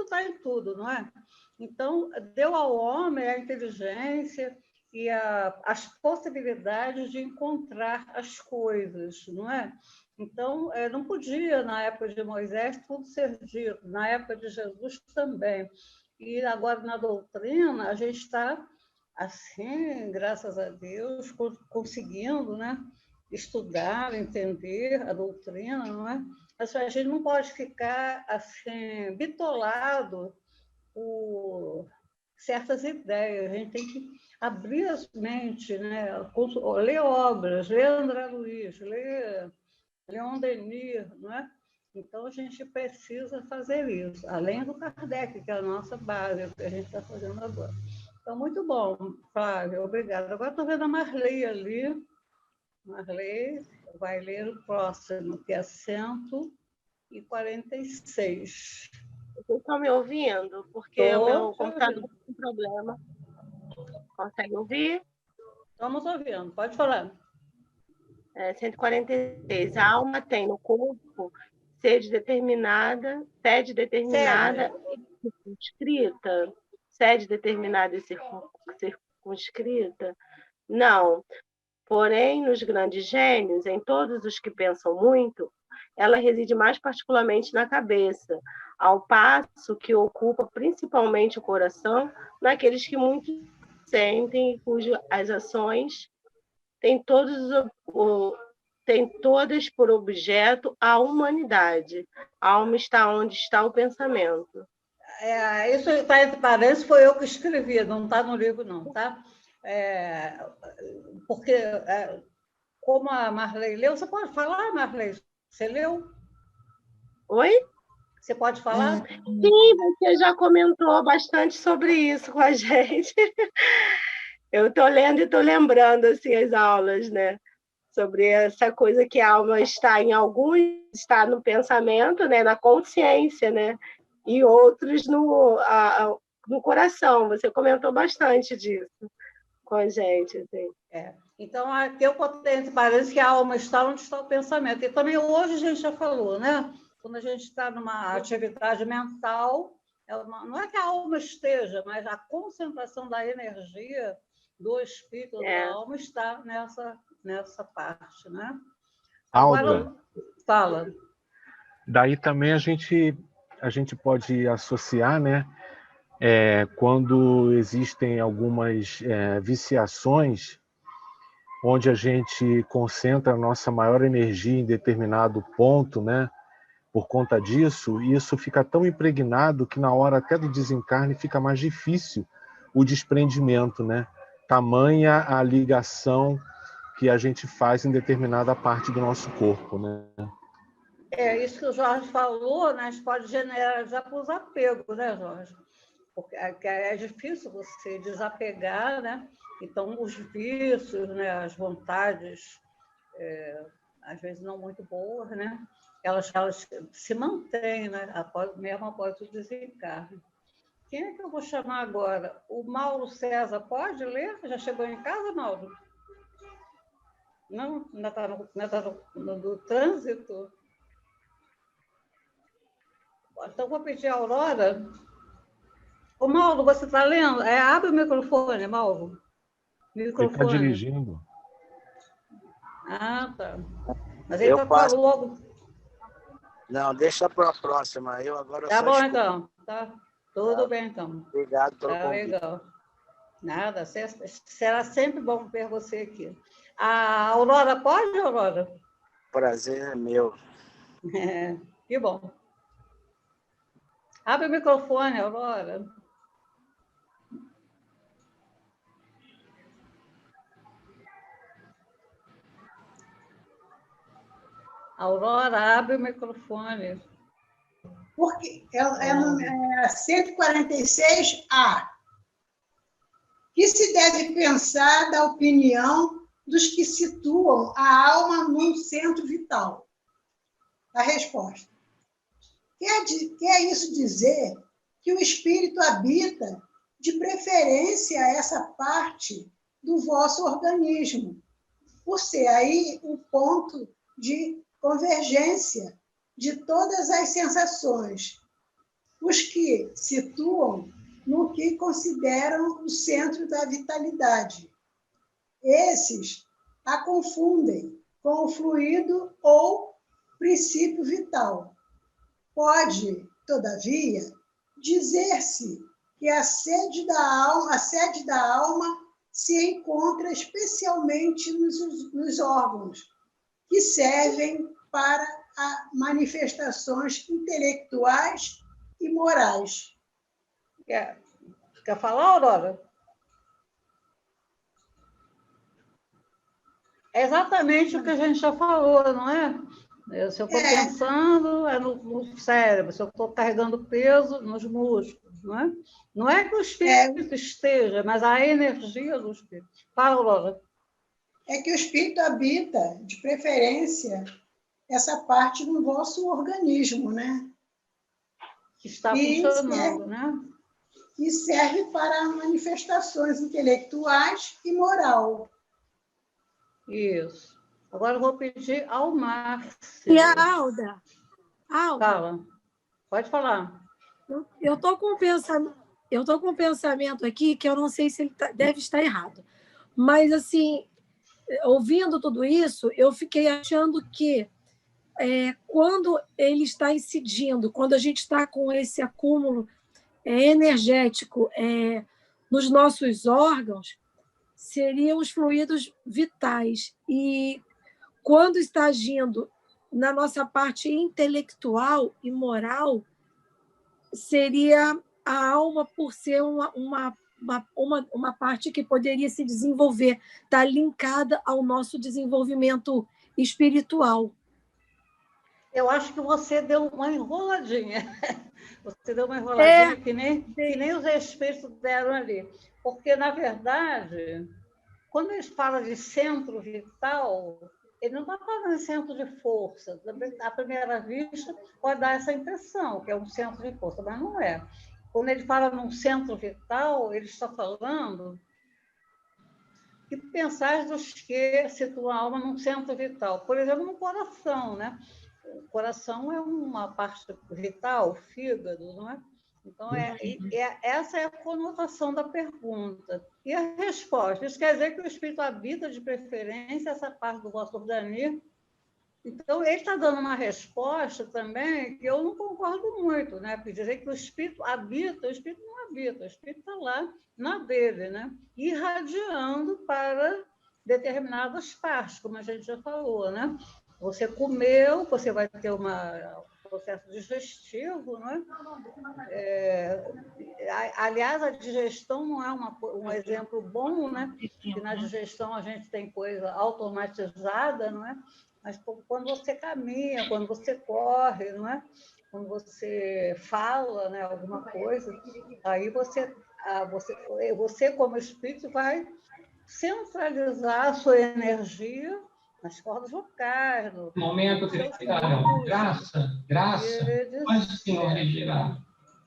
Speaker 2: está em tudo, não é? Então, deu ao homem a inteligência e as possibilidades de encontrar as coisas, não é? Então, não podia, na época de Moisés, tudo ser dito, na época de Jesus também. E agora, na doutrina, a gente está, assim, graças a Deus, conseguindo, né, estudar, entender a doutrina, não é? Mas a gente não pode ficar, assim, bitolado por certas ideias, a gente tem que abrir as mentes, né? Ler obras, ler André Luiz, ler Leon Denis, não é? Então, a gente precisa fazer isso, além do Kardec, que é a nossa base, o que a gente está fazendo agora. Então, muito bom, Flávia, obrigada. Agora estou vendo a Marley ali. Marley vai ler o próximo, que é 146.
Speaker 9: Vocês estão me ouvindo? Porque o meu computador está com problema. Consegue ouvir?
Speaker 2: Estamos ouvindo, pode falar.
Speaker 9: 146. A alma tem no corpo sede determinada e circunscrita. Sede determinada e circunscrita? Não. Porém, nos grandes gênios, em todos os que pensam muito, ela reside mais particularmente na cabeça, ao passo que ocupa principalmente o coração naqueles que muito sentem e cujas ações têm todas por objeto a humanidade. A alma está onde está o pensamento.
Speaker 2: Isso está entre parênteses, foi eu que escrevi, não está no livro, não, tá? Porque, como a Marley leu, você pode falar, Marley? Você leu?
Speaker 9: Oi?
Speaker 2: Você pode falar?
Speaker 9: Sim, você já comentou bastante sobre isso com a gente. Eu estou lendo e estou lembrando assim, as aulas, né? Sobre essa coisa que a alma está em alguns, está no pensamento, né? Na consciência, né? E outros no coração. Você comentou bastante disso com a gente. Assim.
Speaker 2: Então, aqui eu botei, parece que a alma está onde está o pensamento. E também hoje a gente já falou, né? Quando a gente está numa atividade mental, não é que a alma esteja, mas a concentração da energia do espírito da alma está nessa parte, né?
Speaker 3: Alda,
Speaker 2: fala.
Speaker 3: Daí também a gente pode associar, né? Quando existem algumas viciações, onde a gente concentra a nossa maior energia em determinado ponto, né? Por conta disso, isso fica tão impregnado que na hora até do desencarne fica mais difícil o desprendimento, né? Tamanha a ligação que a gente faz em determinada parte do nosso corpo, né?
Speaker 2: Isso que o Jorge falou, né? A gente pode generalizar para os apegos, né, Jorge? Porque é difícil você desapegar, né? Então, os vícios, né? As vontades, às vezes não muito boas, né? Elas se mantêm, né? Mesmo após o desencarne. Quem é que eu vou chamar agora? O Mauro César pode ler? Já chegou em casa, Mauro? Não? Ainda está no trânsito? Então, vou pedir a Aurora. Ô, Mauro, você está lendo? Abre o microfone, Mauro.
Speaker 3: Ele está dirigindo.
Speaker 2: Ah, tá. Mas ele falou logo.
Speaker 6: Não, deixa para a próxima.
Speaker 2: Tá bom, então. Tá. Tudo bem, então.
Speaker 6: Obrigado pelo convite.
Speaker 2: Legal. Nada. Será sempre bom ver você aqui. A Aurora pode, Aurora?
Speaker 6: Prazer é meu.
Speaker 2: Que bom. Abre o microfone, Aurora. Aurora, abre o microfone.
Speaker 10: Porque é 146A. Que se deve pensar da opinião dos que situam a alma num centro vital? A resposta. Quer isso dizer que o espírito habita, de preferência, essa parte do vosso organismo, por ser aí o ponto de convergência de todas as sensações, os que situam no que consideram o centro da vitalidade. Esses a confundem com o fluido ou princípio vital. Pode, todavia, dizer-se que a sede da alma se encontra especialmente nos órgãos, que servem para manifestações intelectuais e morais.
Speaker 2: Quer falar, Aurora? É exatamente o que a gente já falou, não é? Se eu estou pensando, é no cérebro. Se eu estou carregando peso, nos músculos, não é? Não é que o espírito esteja, mas a energia do espírito. Fala, Aurora.
Speaker 10: É que o espírito habita, de preferência, essa parte do vosso organismo, né?
Speaker 2: Que está funcionando, né?
Speaker 10: E serve para manifestações intelectuais e moral.
Speaker 2: Isso. Agora eu vou pedir ao Márcio.
Speaker 8: E a Alda?
Speaker 2: Fala. Pode falar.
Speaker 8: Eu estou com um pensamento aqui que eu não sei se ele deve estar errado. Mas, assim, ouvindo tudo isso, eu fiquei achando que quando ele está incidindo, quando a gente está com esse acúmulo energético nos nossos órgãos, seriam os fluidos vitais. E quando está agindo na nossa parte intelectual e moral, seria a alma, por ser uma parte que poderia se desenvolver, está linkada ao nosso desenvolvimento espiritual.
Speaker 2: Eu acho que você deu uma enroladinha. Você deu uma enroladinha que nem os espíritos deram ali. Porque, na verdade, quando eles falam de centro vital, ele não está falando de centro de força. À primeira vista, pode dar essa impressão, que é um centro de força, mas não é. Quando ele fala num centro vital, ele está falando que pensais dos que situam a alma num centro vital. Por exemplo, no coração, né? O coração é uma parte vital, o fígado, não é? Então, essa é a conotação da pergunta. E a resposta? Isso quer dizer que o espírito habita, de preferência, essa parte do vosso organismo. Então, ele está dando uma resposta também que eu não concordo muito, né? Porque dizer que o espírito habita, o espírito não habita, o espírito está lá na dele, né? Irradiando para determinadas partes, como a gente já falou, né? Você comeu, você vai ter um processo digestivo, né? Aliás, a digestão não é um exemplo bom, né? Porque na digestão a gente tem coisa automatizada, não é? Mas quando você caminha, quando você corre, não é? Quando você fala, né, alguma coisa, aí você como espírito vai centralizar a sua energia nas cordas vocais.
Speaker 1: Momento gritaram, graça, mas o Senhor lhe dirá,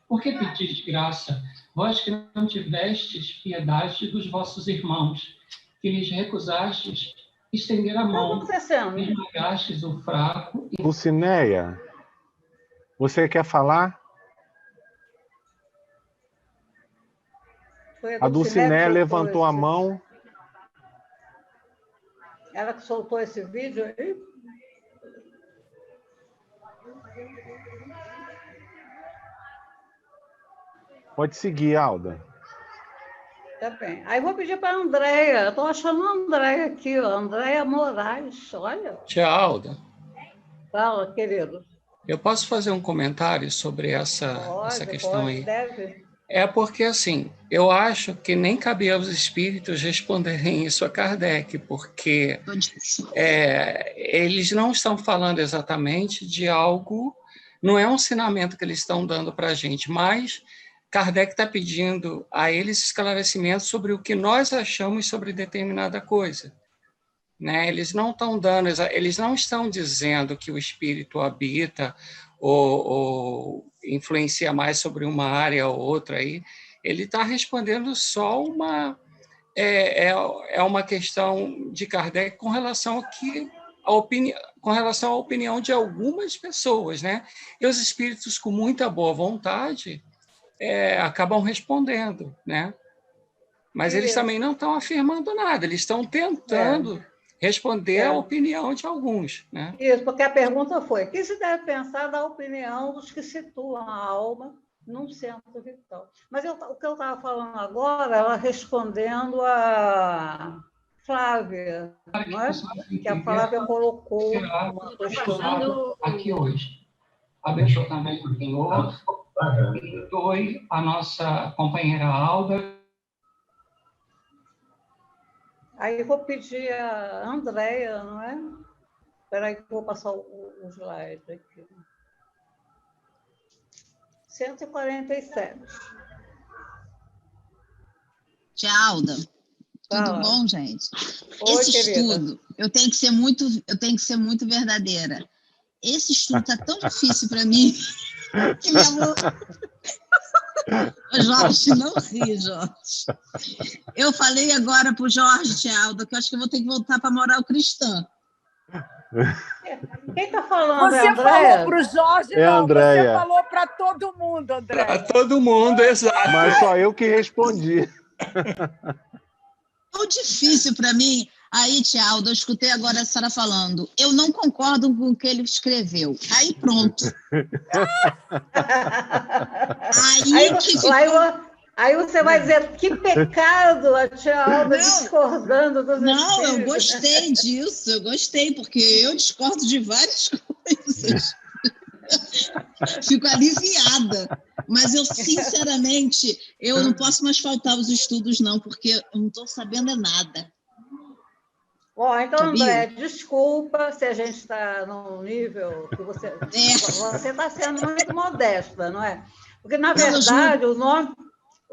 Speaker 1: por que pedis graça? Vós que não tivestes piedade dos vossos irmãos, que lhes recusastes estender a mão, esmagastes o fraco.
Speaker 3: Dulcineia, você quer falar? A Dulcineia levantou a mão.
Speaker 2: Ela que soltou esse vídeo aí?
Speaker 3: Pode seguir, Alda.
Speaker 2: Tá bem. Aí vou pedir para a Andréia. Estou achando a Andréia aqui, ó. Andréia Moraes, olha.
Speaker 1: Tia Alda.
Speaker 2: Fala, querido.
Speaker 1: Eu posso fazer um comentário sobre essa questão aí?
Speaker 2: Deve.
Speaker 1: É porque, assim, eu acho que nem cabia aos espíritos responderem isso a Kardec, porque eles não estão falando exatamente de algo, não é um ensinamento que eles estão dando para a gente, mas Kardec está pedindo a eles esclarecimentos sobre o que nós achamos sobre determinada coisa. Né? Eles não estão dizendo que o espírito habita ou influencia mais sobre uma área ou outra aí. Ele está respondendo só uma questão de Kardec com relação com relação à opinião de algumas pessoas, né? E os espíritos com muita boa vontade acabam respondendo, né? Mas eles também não estão afirmando nada, eles estão tentando responder a opinião de alguns, né?
Speaker 2: Isso, porque a pergunta foi: o que se deve pensar da opinião dos que situam a alma num centro vital? Mas o que eu estava falando agora, ela respondendo a Flávia, não é? Que a Flávia colocou uma questão
Speaker 1: aqui hoje. Abençoe também o Senhor, perdoe a nossa companheira Alda.
Speaker 2: Aí eu vou pedir a Andréia, não é? Espera aí que eu vou passar o slide aqui. 147.
Speaker 11: Tia Alda, tudo bom, gente?
Speaker 2: Oi,
Speaker 11: esse
Speaker 2: querida.
Speaker 11: estudo, eu tenho que ser muito verdadeira. Esse estudo está tão difícil para mim que minha mão... Jorge, não ri, Jorge. Eu falei agora para o Jorge, tia Alda, que eu acho que eu vou ter que voltar para moral cristã.
Speaker 2: Quem está falando?
Speaker 8: Você falou para o Jorge, não.
Speaker 3: Andréia.
Speaker 8: Você falou para todo mundo, André.
Speaker 1: Para todo mundo, exato.
Speaker 3: Mas só eu que respondi.
Speaker 11: Tão difícil para mim. Aí, tia Alda, eu escutei agora a senhora falando. Eu não concordo com o que ele escreveu. Aí, pronto.
Speaker 2: Aí você vai dizer, que pecado a tia Alda discordando dos espíritos.
Speaker 11: Não, eu gostei disso, eu gostei, porque eu discordo de várias coisas. Fico aliviada. Mas eu, sinceramente, eu não posso mais faltar aos estudos, não, porque eu não estou sabendo nada.
Speaker 2: Bom, então, André, desculpa se a gente está num nível que você está sendo muito modesta, não é? Porque, na verdade, o nome...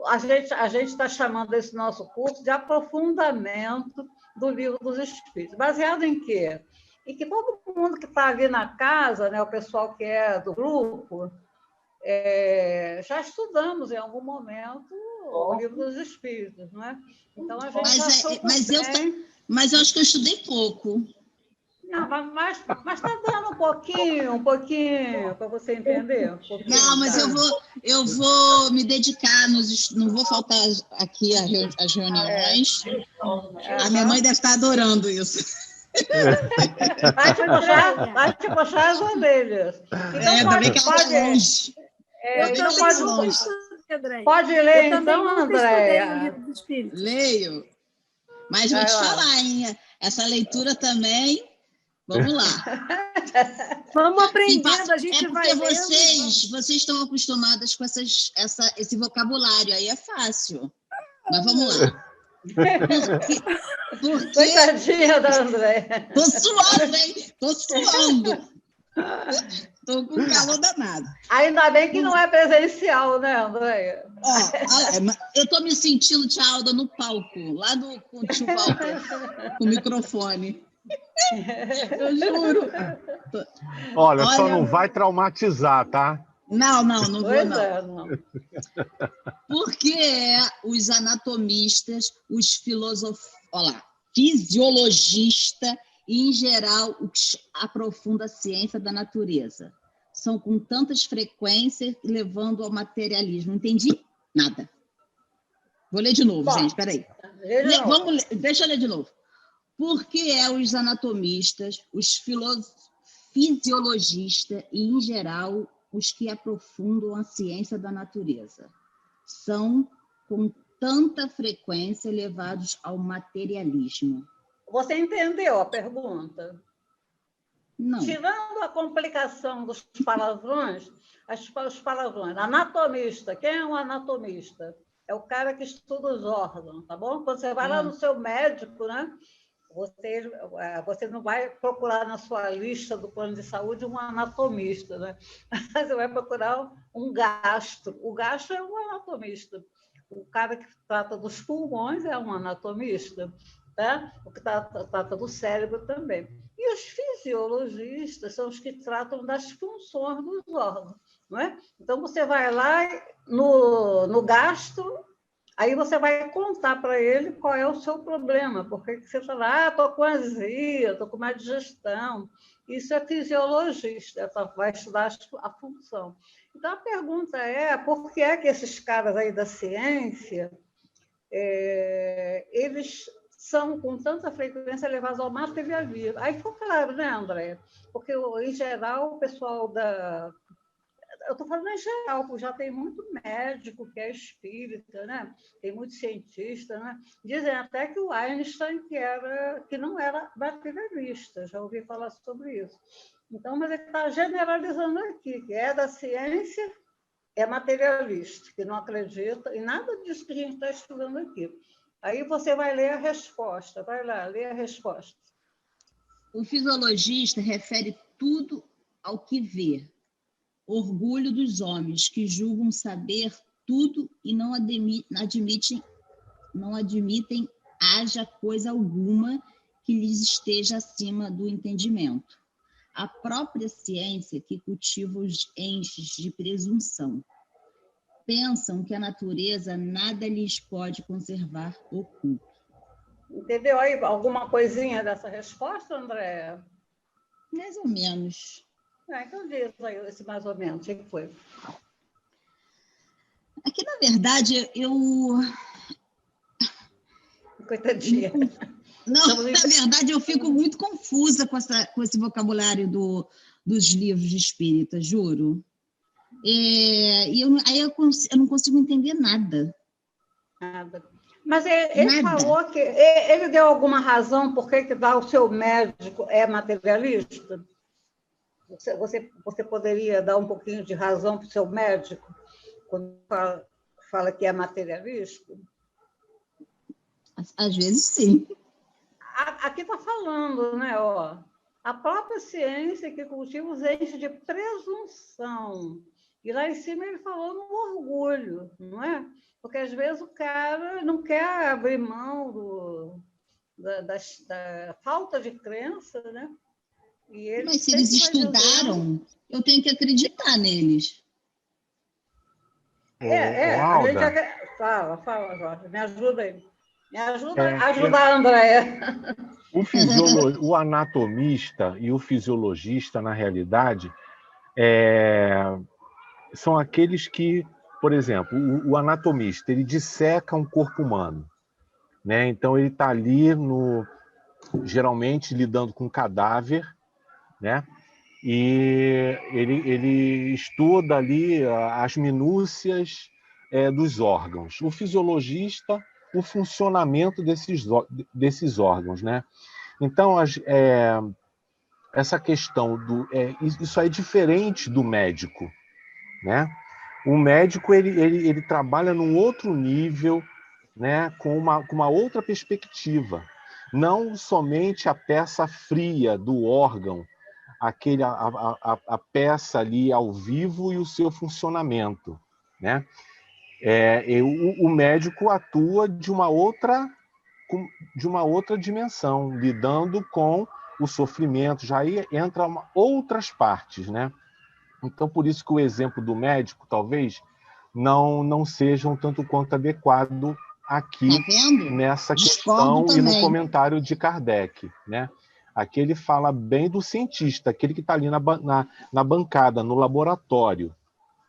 Speaker 2: A gente está chamando esse nosso curso de aprofundamento do Livro dos Espíritos. Baseado em quê? Em que todo mundo que está ali na casa, né, o pessoal que é do grupo, já estudamos em algum momento o Livro dos Espíritos, não é? Então, a gente
Speaker 11: mas eu acho que eu estudei pouco.
Speaker 2: Não, mas está dando um pouquinho para você entender.
Speaker 11: Não, mas eu vou me dedicar, não vou faltar aqui às reuniões. A minha mãe deve estar adorando isso.
Speaker 2: Vai te puxar as orelhas. Então,
Speaker 11: ainda bem que ela está longe.
Speaker 2: Pode ler, então, Andréia?
Speaker 11: Leio. Mas vou te falar, hein? Essa leitura também... Vamos lá.
Speaker 8: Vamos aprendendo, a gente vai
Speaker 11: lendo. Vocês estão acostumadas com esse vocabulário, aí é fácil. Mas vamos lá.
Speaker 2: Coitadinha da Andréia.
Speaker 11: Tô suando, hein? Tô suando. Tô com calor danado.
Speaker 2: Ainda bem que não é presencial, né, Andréia?
Speaker 11: Eu tô me sentindo tia Alda no palco, lá com o tio Walter, com o microfone. Eu juro.
Speaker 3: Olha, só não vai traumatizar, tá?
Speaker 11: Não vou, não. Porque os anatomistas, os fisiologistas e, em geral, os aprofunda a ciência da natureza. São com tantas frequências levando ao materialismo. Não entendi nada. Vou ler de novo, gente, espera aí. Deixa eu ler de novo. Porque os anatomistas, os fisiologistas e, em geral, os que aprofundam a ciência da natureza são, com tanta frequência, levados ao materialismo.
Speaker 2: Você entendeu a pergunta?
Speaker 11: Não.
Speaker 2: Tirando a complicação dos palavrões, os palavrões, anatomista, quem é um anatomista? É o cara que estuda os órgãos, tá bom? Quando você vai lá no seu médico, né? Você não vai procurar na sua lista do plano de saúde um anatomista, né? Você vai procurar um gastro. O gastro é um anatomista. O cara que trata dos pulmões é um anatomista, né? O que trata do cérebro também. E os fisiologistas são os que tratam das funções dos órgãos, não é? Então, você vai lá no gastro. Aí você vai contar para ele qual é o seu problema, porque você fala, estou com azia, estou com má digestão. Isso é fisiologista, vai estudar a função. Então, a pergunta é, por que é que esses caras aí da ciência, eles são, com tanta frequência, levados ao materialismo? Aí ficou claro, né, André? Porque, em geral, o pessoal da... Eu estou falando em geral, porque já tem muito médico que é espírita, né? Tem muito cientista, né? Dizem até que o Einstein que não era materialista, já ouvi falar sobre isso. Então, mas ele está generalizando aqui, que é da ciência, é materialista, que não acredita em nada disso que a gente está estudando aqui. Aí você vai ler a resposta, vai lá, lê a resposta.
Speaker 11: O fisiologista refere tudo ao que vê. Orgulho dos homens que julgam saber tudo e não admitem haja coisa alguma que lhes esteja acima do entendimento. A própria ciência que cultiva os enches de presunção. Pensam que a natureza nada lhes pode conservar oculto.
Speaker 2: Entendeu aí alguma coisinha dessa resposta, André?
Speaker 11: Mais ou menos.
Speaker 2: Então diz aí esse mais ou menos, o que foi?
Speaker 11: Aqui, na verdade,
Speaker 2: Coitadinha.
Speaker 11: Não, na verdade, eu fico muito confusa com esse vocabulário dos livros de espírita, juro. Eu não consigo entender nada.
Speaker 2: Nada. Mas ele falou que... Ele deu alguma razão por que o seu médico é materialista? Você poderia dar um pouquinho de razão para o seu médico quando fala que é materialista?
Speaker 11: Às vezes, sim.
Speaker 2: Aqui está falando, né? Ó, a própria ciência que cultiva os eixos de presunção. E lá em cima ele falou no orgulho, não é? Porque às vezes o cara não quer abrir mão da falta de crença, né?
Speaker 11: Mas se eles estudaram, eu tenho que acreditar neles.
Speaker 2: A gente... Fala, Jorge. Me ajuda aí. Me ajuda a ajudar a Andréia.
Speaker 3: O anatomista e o fisiologista, na realidade, são aqueles que, por exemplo, o anatomista, ele disseca um corpo humano, né? Então, ele está ali, geralmente, lidando com cadáver, né? E ele estuda ali as minúcias dos órgãos. O fisiologista, o funcionamento desses órgãos, né? Então, essa questão isso é diferente do médico, né? O médico ele trabalha num outro nível, né? Com uma outra perspectiva, não somente a peça fria do órgão, a peça ali ao vivo e o seu funcionamento, né? O médico atua de uma outra dimensão, lidando com o sofrimento, já aí entra outras partes, né? Então, por isso que o exemplo do médico, talvez, não seja um tanto quanto adequado aqui nessa questão e no comentário de Kardec, né? Aqui ele fala bem do cientista, aquele que está ali na bancada, no laboratório,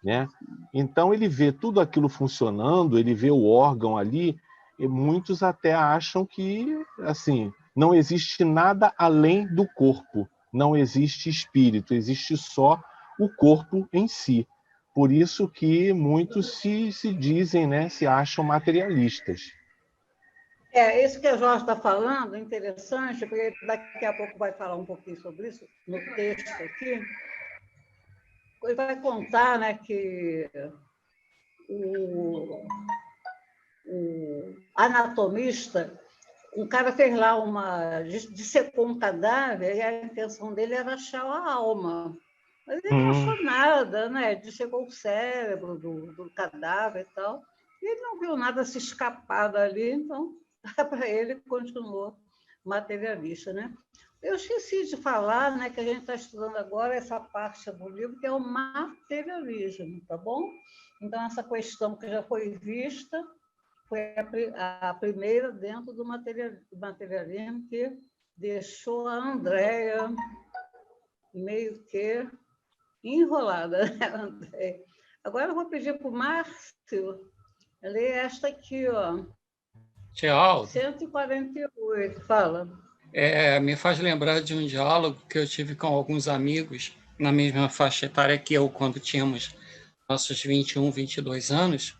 Speaker 3: né? Então, ele vê tudo aquilo funcionando, ele vê o órgão ali, e muitos até acham que, assim, não existe nada além do corpo, não existe espírito, existe só o corpo em si. Por isso que muitos se dizem, né, se acham materialistas.
Speaker 2: Isso que a Jorge está falando é interessante, porque daqui a pouco vai falar um pouquinho sobre isso no texto aqui. Ele vai contar, né, que o anatomista, um cara fez lá dissecou um cadáver e a intenção dele era achar a alma. Mas ele não achou nada, né? Dissecou o cérebro do cadáver e tal. E ele não viu nada se escapar dali, então, para ele, continuou materialista, né? Eu esqueci de falar, né, que a gente está estudando agora essa parte do livro, que é o materialismo, tá bom? Então, essa questão que já foi vista foi a primeira dentro do materialismo que deixou a Andréia meio que enrolada, né, Andréia? Agora eu vou pedir para o Márcio ler esta aqui, ó.
Speaker 1: Tchau.
Speaker 2: 148, fala.
Speaker 1: Me faz lembrar de um diálogo que eu tive com alguns amigos na mesma faixa etária que eu, quando tínhamos nossos 21, 22 anos.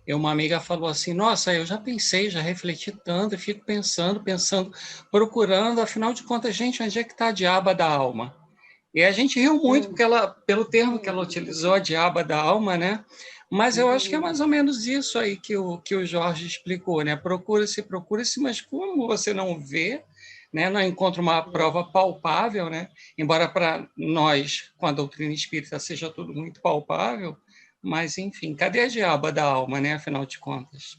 Speaker 1: E uma amiga falou assim, nossa, eu já pensei, já refleti tanto, eu fico pensando, procurando, afinal de contas, gente, onde é que está a diaba da alma? E a gente riu muito porque pelo termo que ela utilizou, a diaba da alma, né? Mas eu acho que é mais ou menos isso aí que o Jorge explicou, né? Procura-se, mas como você não vê, né? Não encontra uma prova palpável, né? Embora para nós, com a doutrina espírita, seja tudo muito palpável, mas, enfim, cadê a diaba da alma, né? Afinal de contas.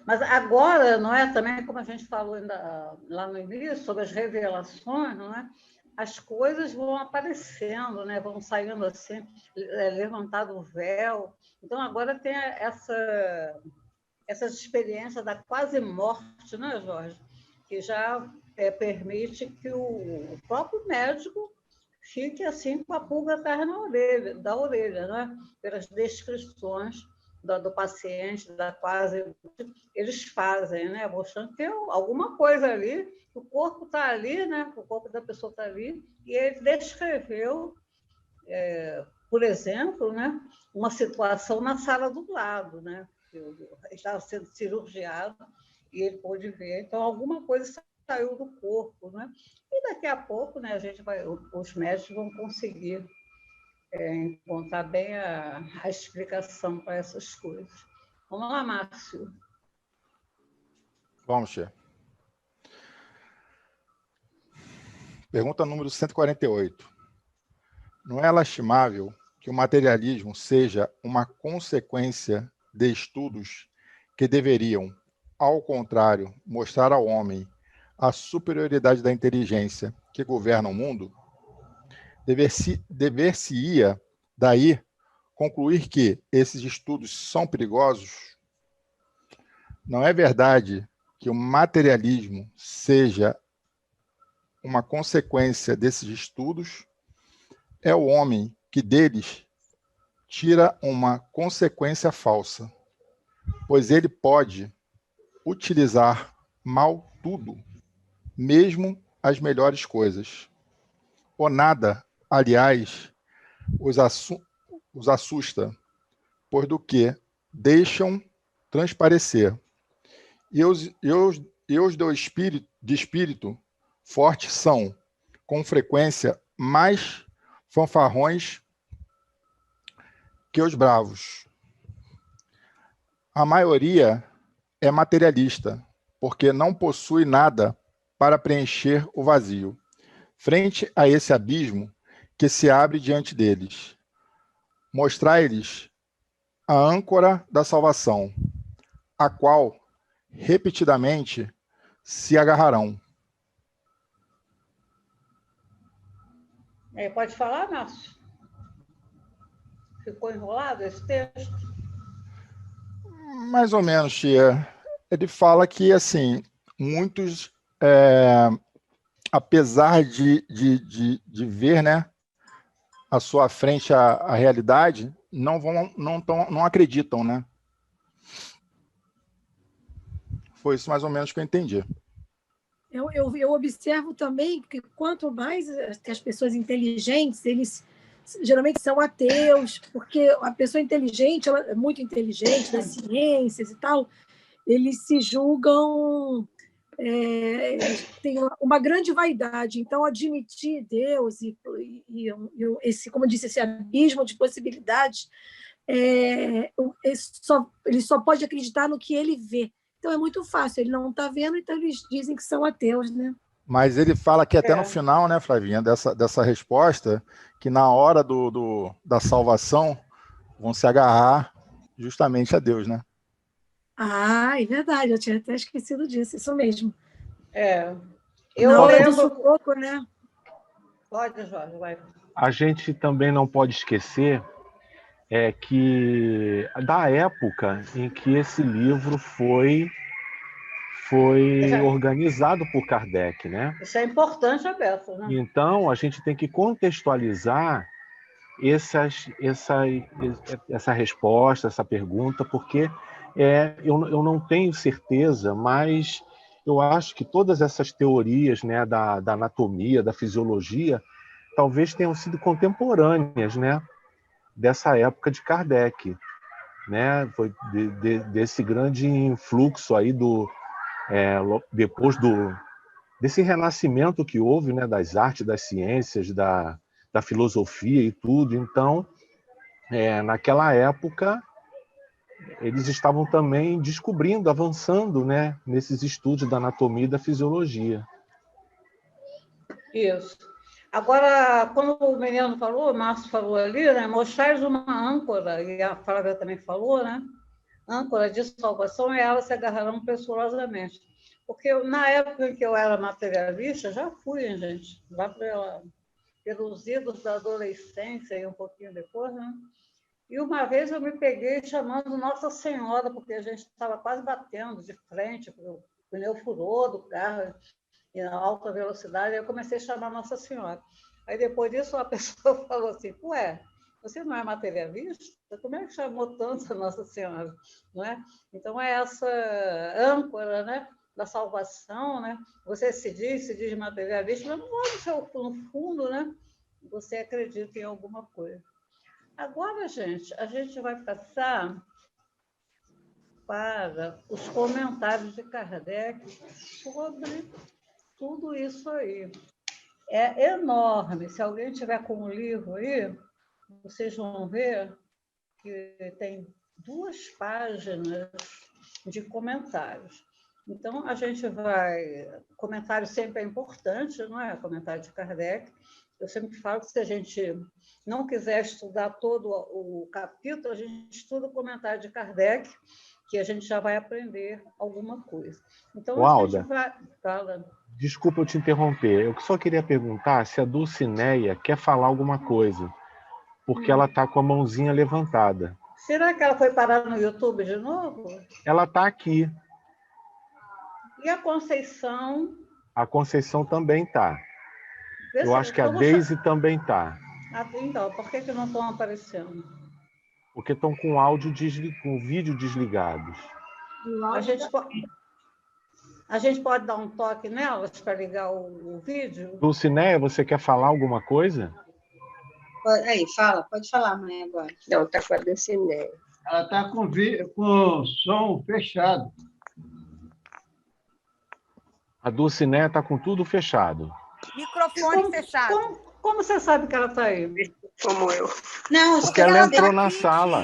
Speaker 2: Mas agora, não é? Também, como a gente falou ainda, lá no início, sobre as revelações, não é? As coisas vão aparecendo, né? Vão saindo assim, levantado o véu. Então, agora tem essa experiência da quase morte, né, Jorge? Que já permite que o próprio médico fique assim com a pulga atrás da orelha, né? Pelas descrições do paciente, da quase... Eles fazem, né? Mostrando que tem alguma coisa ali, o corpo está ali, né? O corpo da pessoa está ali, e ele descreveu, por exemplo, né? Uma situação na sala do lado, né? Ele estava sendo cirurgiado e ele pôde ver. Então, alguma coisa saiu do corpo, né? E daqui a pouco, né, os médicos vão conseguir encontrar bem a explicação para essas coisas. Vamos lá, Márcio.
Speaker 12: Vamos, Tia. Pergunta número 148. Não é lastimável que o materialismo seja uma consequência de estudos que deveriam, ao contrário, mostrar ao homem a superioridade da inteligência que governa o mundo? Dever-se-ia, daí, concluir que esses estudos são perigosos? Não é verdade que o materialismo seja uma consequência desses estudos, é o homem que deles tira uma consequência falsa, pois ele pode utilizar mal tudo, mesmo as melhores coisas. O nada, aliás, os assusta, pois do que deixam transparecer. E os de espírito forte são, com frequência, mais fanfarrões que os bravos. A maioria é materialista, porque não possui nada para preencher o vazio, frente a esse abismo que se abre diante deles. Mostrai-lhes a âncora da salvação, a qual repetidamente se agarrarão.
Speaker 2: Pode falar, Márcio? Ficou enrolado esse texto?
Speaker 12: Mais ou menos, tia. Ele fala que, assim, muitos, apesar de ver, né, à sua frente a realidade, não acreditam, né? Foi isso mais ou menos que eu entendi.
Speaker 8: Eu observo também que quanto mais as pessoas inteligentes, eles geralmente são ateus, porque a pessoa inteligente, ela é muito inteligente, das ciências e tal, eles se julgam, têm uma grande vaidade. Então, admitir Deus e esse, como eu disse, esse abismo de possibilidades, ele só pode acreditar no que ele vê. Então, é muito fácil. Ele não está vendo, então eles dizem que são ateus, né?
Speaker 12: Mas ele fala que até no final, né, Flavinha, dessa resposta, que na hora da salvação vão se agarrar justamente a Deus, né?
Speaker 8: Ah, é verdade. Eu tinha até esquecido disso. Isso mesmo.
Speaker 2: Eu lembro...
Speaker 8: um pouco, né?
Speaker 2: Pode, Jorge, vai.
Speaker 3: A gente também não pode esquecer que da época em que esse livro foi organizado por Kardec, né?
Speaker 2: Isso é importante, Alberto, né?
Speaker 3: Então, a gente tem que contextualizar essa resposta, essa pergunta, porque eu não tenho certeza, mas eu acho que todas essas teorias, né, da anatomia, da fisiologia, talvez tenham sido contemporâneas, né, dessa época de Kardec, né? Foi desse grande influxo aí depois desse renascimento que houve, né, das artes, das ciências, da filosofia e tudo. Então, naquela época, eles estavam também descobrindo, avançando, né, nesses estudos da anatomia e da fisiologia.
Speaker 2: Isso. Agora, como o menino falou, o Márcio falou ali, né, mostrar uma âncora, e a Flávia também falou, né? Âncora de salvação, e elas se agarrarão pressurosamente. Porque na época em que eu era materialista, já fui, hein, gente, lá pelos idos da adolescência e um pouquinho depois, né? E uma vez eu me peguei chamando Nossa Senhora, porque a gente estava quase batendo de frente, o pneu furou do carro, e na alta velocidade, eu comecei a chamar Nossa Senhora. Aí, depois disso, a pessoa falou assim, ué, você não é materialista? Como é que chamou tanto a Nossa Senhora? Não é? Então, é essa âncora, né, da salvação, né? Você se diz materialista, mas no fundo, né, você acredita em alguma coisa. Agora, gente, a gente vai passar para os comentários de Kardec sobre tudo isso aí. É enorme. Se alguém tiver com o livro aí, vocês vão ver que tem 2 páginas de comentários. Então, a gente vai... Comentário sempre é importante, não é? Comentário de Kardec. Eu sempre falo que se a gente não quiser estudar todo o capítulo, a gente estuda o comentário de Kardec, que a gente já vai aprender alguma coisa. Então, a gente vai... Fala.
Speaker 3: Desculpa eu te interromper. Eu só queria perguntar se a Dulcineia quer falar alguma coisa, porque ela está com a mãozinha levantada.
Speaker 2: Será que ela foi parar no YouTube de novo?
Speaker 3: Ela está aqui.
Speaker 2: E a Conceição?
Speaker 3: A Conceição também está. Eu acho que a Deise também está.
Speaker 2: Então, por que não estão aparecendo?
Speaker 3: Porque estão com com o vídeo desligados.
Speaker 2: A gente pode dar um toque nelas para ligar o vídeo?
Speaker 3: Dulcinéia, você quer falar alguma coisa?
Speaker 10: Aí, pode falar, mãe, agora.
Speaker 13: Não, está com a Dulcinéia.
Speaker 4: Ela está com o som fechado.
Speaker 3: A Dulcinéia está com tudo fechado.
Speaker 7: Microfone fechado.
Speaker 2: Como você sabe que ela está aí?
Speaker 13: Como eu.
Speaker 10: Não,
Speaker 3: porque ela entrou na sala.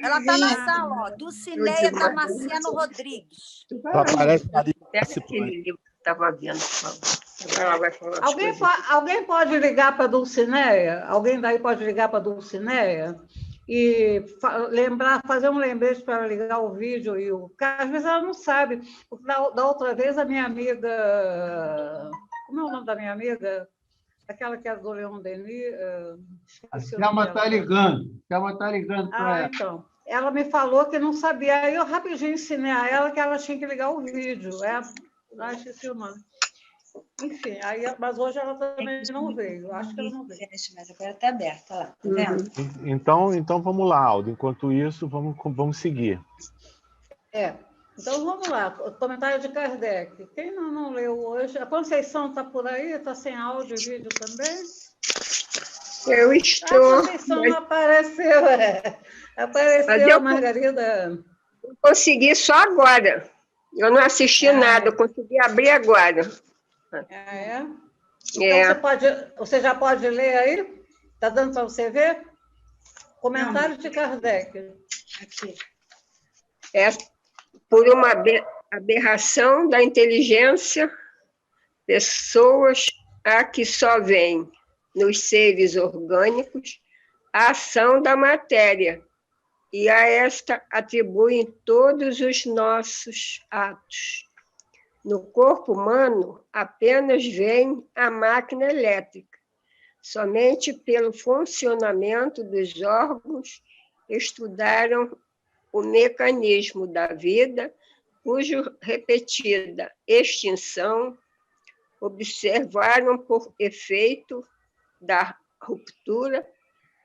Speaker 7: Ela está na sala, ó. Dulcinéia Damasceno Rodrigues.
Speaker 12: Ela parece
Speaker 13: aquele livro que estava vendo. Ela vai falar
Speaker 2: alguém pode ligar para a Dulcinéia? Alguém daí pode ligar para a Dulcinéia? E fazer um lembrete para ligar o vídeo e o... Às vezes ela não sabe. Porque da outra vez a minha amiga... Como é o nome da minha amiga? Aquela que é do Leon Denis.
Speaker 4: A Thelma está ligando. Thelma está ligando para ela.
Speaker 2: Então. Ela me falou que não sabia. Aí eu rapidinho ensinei a ela que ela tinha que ligar o vídeo. Esqueci o nome. Enfim, mas hoje ela também não veio. Acho que ela não veio.
Speaker 10: Mas agora está aberta, lá, tá vendo?
Speaker 3: Então vamos lá, Aldo. Enquanto isso, vamos seguir.
Speaker 2: Então vamos lá. O comentário de Kardec. Quem não leu hoje? A Conceição está por aí? Está sem áudio e vídeo também?
Speaker 13: Eu estou.
Speaker 2: A Conceição não apareceu. Apareceu, Margarida.
Speaker 13: Eu consegui só agora. Eu não assisti nada, eu consegui abrir agora.
Speaker 2: Então você já pode ler aí? Está dando para você ver? Comentário de Kardec.
Speaker 10: Aqui.
Speaker 13: Por uma aberração da inteligência, pessoas há que só veem nos seres orgânicos a ação da matéria, e a esta atribuem todos os nossos atos. No corpo humano, apenas veem a máquina elétrica. Somente pelo funcionamento dos órgãos estudaram o mecanismo da vida, cuja repetida extinção observaram por efeito da ruptura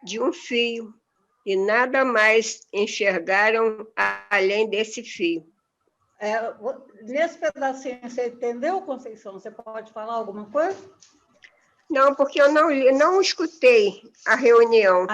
Speaker 13: de um fio, e nada mais enxergaram além desse fio.
Speaker 2: Nesse pedacinho, você entendeu, Conceição? Você pode falar alguma coisa?
Speaker 13: Não, porque eu não escutei a reunião.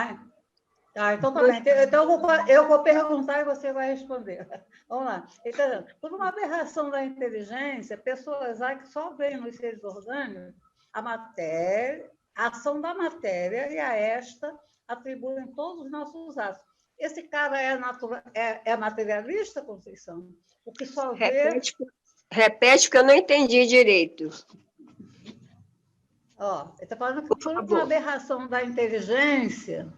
Speaker 2: Então tá bem. Então eu vou perguntar e você vai responder. Vamos lá. Então, por uma aberração da inteligência, pessoas há que só veem nos seres orgânicos a matéria, a ação da matéria, e a esta atribuem todos os nossos atos. Esse cara é materialista, Conceição? O que só vê...
Speaker 13: Repete, que eu não entendi direito.
Speaker 2: Ele está falando que por uma aberração da inteligência,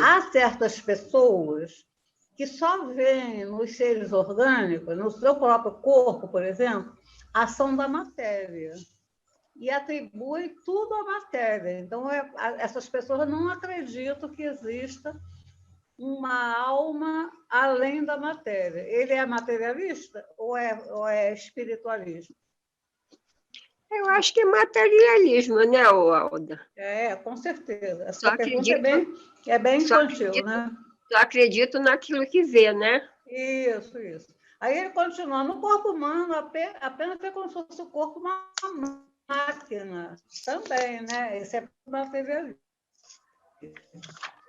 Speaker 2: há certas pessoas que só veem nos seres orgânicos, no seu próprio corpo, por exemplo, a ação da matéria. E atribui tudo à matéria. Então, essas pessoas não acreditam que exista uma alma além da matéria. Ele é materialista ou é espiritualista?
Speaker 13: Eu acho que é materialismo, né, Alda?
Speaker 2: Com certeza. Essa pergunta é bem infantil, né?
Speaker 13: Só acredito naquilo que vê, né?
Speaker 2: Isso. Aí ele continua. No corpo humano, apenas é como se fosse o corpo uma máquina também, né? Esse é materialista.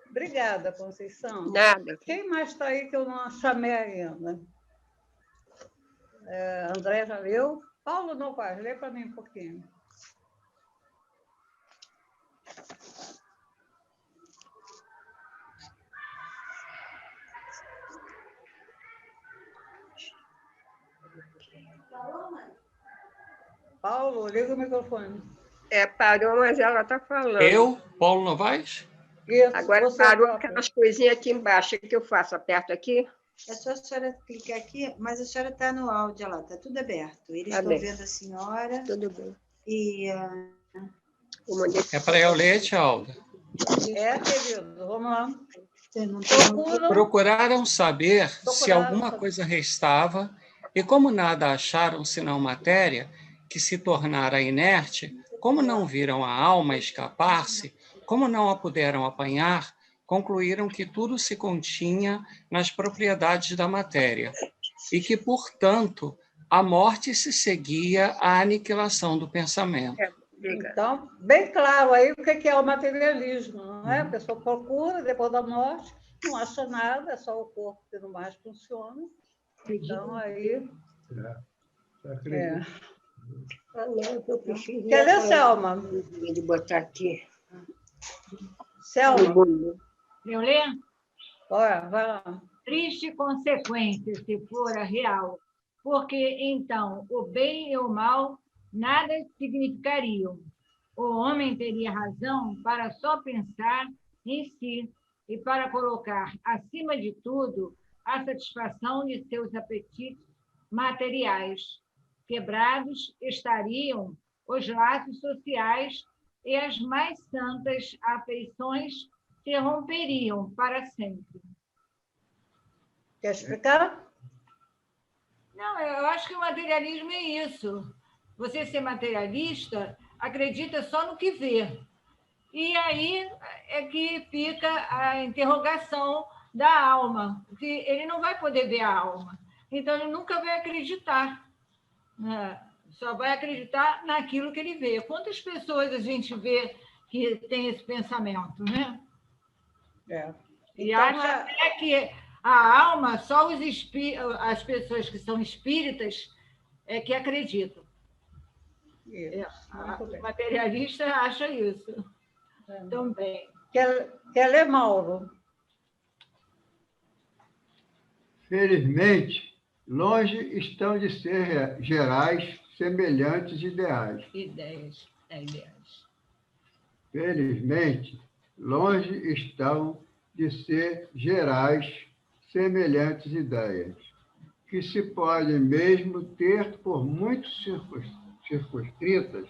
Speaker 2: Obrigada, Conceição.
Speaker 13: Nada.
Speaker 2: Quem mais está aí que eu não chamei ainda? André já leu? Paulo Novaes, lê para mim um pouquinho. Paulo, liga o microfone.
Speaker 13: Parou, mas ela está falando.
Speaker 1: Eu, Paulo Novaes?
Speaker 2: Isso,
Speaker 13: agora parou aquelas coisinhas aqui embaixo. O que eu faço? Aperto aqui?
Speaker 10: É só a senhora clicar aqui, mas a senhora está no áudio, lá, está tudo aberto. Eles estão vendo a senhora.
Speaker 13: Tudo bem.
Speaker 10: E,
Speaker 1: é para eu ler, Alda?
Speaker 2: Querido, vamos lá.
Speaker 1: Procuraram saber se alguma coisa restava E como nada acharam senão matéria, que se tornara inerte, como não viram a alma escapar-se, como não a puderam apanhar, concluíram que tudo se continha nas propriedades da matéria, e que, portanto, a morte se seguia à aniquilação do pensamento.
Speaker 2: Então, bem claro aí o que é o materialismo, não é? A pessoa procura, depois da morte, não acha nada, é só o corpo que não mais funciona. Então, aí... Quer ver, Selma?
Speaker 13: De botar aqui.
Speaker 2: Selma.
Speaker 5: Eu ler?
Speaker 2: Vai lá.
Speaker 5: Triste consequência, se fora real, porque então o bem e o mal nada significariam. O homem teria razão para só pensar em si e para colocar, acima de tudo, a satisfação de seus apetites materiais. Quebrados estariam os laços sociais e as mais santas afeições se romperiam para sempre.
Speaker 2: Quer explicar?
Speaker 5: Não, eu acho que o materialismo é isso. Você ser materialista acredita só no que vê. E aí é que fica a interrogação da alma, que ele não vai poder ver a alma. Então, ele nunca vai acreditar. Né? Só vai acreditar naquilo que ele vê. Quantas pessoas a gente vê que tem esse pensamento, né? E
Speaker 2: Então,
Speaker 5: acha até que a alma, só as pessoas que são espíritas é que acreditam. O materialista acha isso também.
Speaker 2: Quer ler, Mauro?
Speaker 4: Felizmente, longe estão de ser gerais semelhantes ideais.
Speaker 5: Ideias.
Speaker 4: Felizmente, longe estão de ser gerais semelhantes ideias, que se podem mesmo ter por muito circunscritas,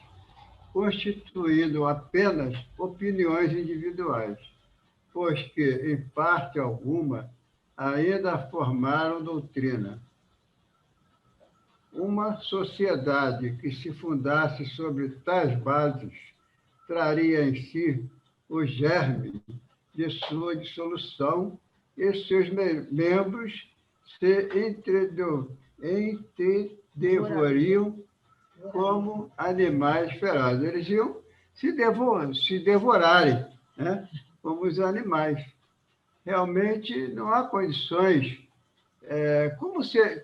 Speaker 4: constituindo apenas opiniões individuais, pois que, em parte alguma, ainda formaram doutrina. Uma sociedade que se fundasse sobre tais bases traria em si o germe de sua dissolução e seus membros se entredevoriam como animais ferozes. Eles iam se devorarem, né? Como os animais. Realmente não há condições.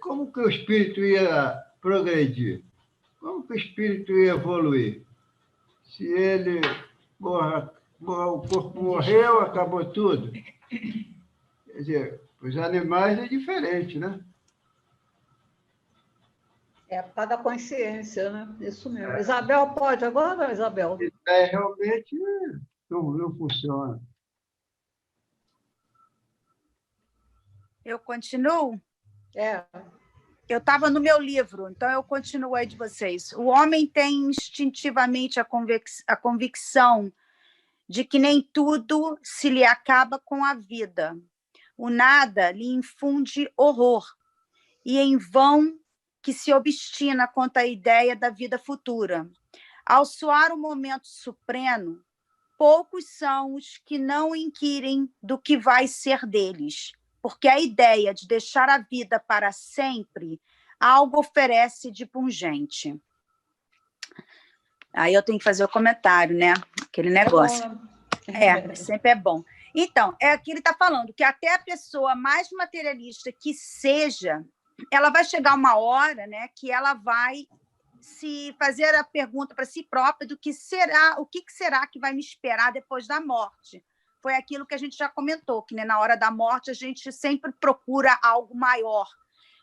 Speaker 4: Como que o espírito ia progredir? Como que o espírito ia evoluir? Se ele o corpo morreu, acabou tudo. Quer dizer, os animais é diferente, né?
Speaker 2: É por causa da consciência, né? Isso mesmo. Isabel, pode agora, Isabel?
Speaker 4: Realmente não funciona.
Speaker 7: Eu continuo?
Speaker 2: É.
Speaker 7: Eu estava no meu livro, então eu continuo aí de vocês. O homem tem instintivamente a convicção de que nem tudo se lhe acaba com a vida. O nada lhe infunde horror, e em vão que se obstina contra a ideia da vida futura. Ao soar o momento supremo, poucos são os que não inquirem do que vai ser deles, porque a ideia de deixar a vida para sempre algo oferece de pungente. Aí eu tenho que fazer o comentário, né? Aquele negócio. Sempre é bom. Então, é aqui ele está falando, que até a pessoa mais materialista que seja, ela vai chegar uma hora, né, que ela vai se fazer a pergunta para si própria do que será, o que será que vai me esperar depois da morte. Foi aquilo que a gente já comentou, que, né, na hora da morte a gente sempre procura algo maior.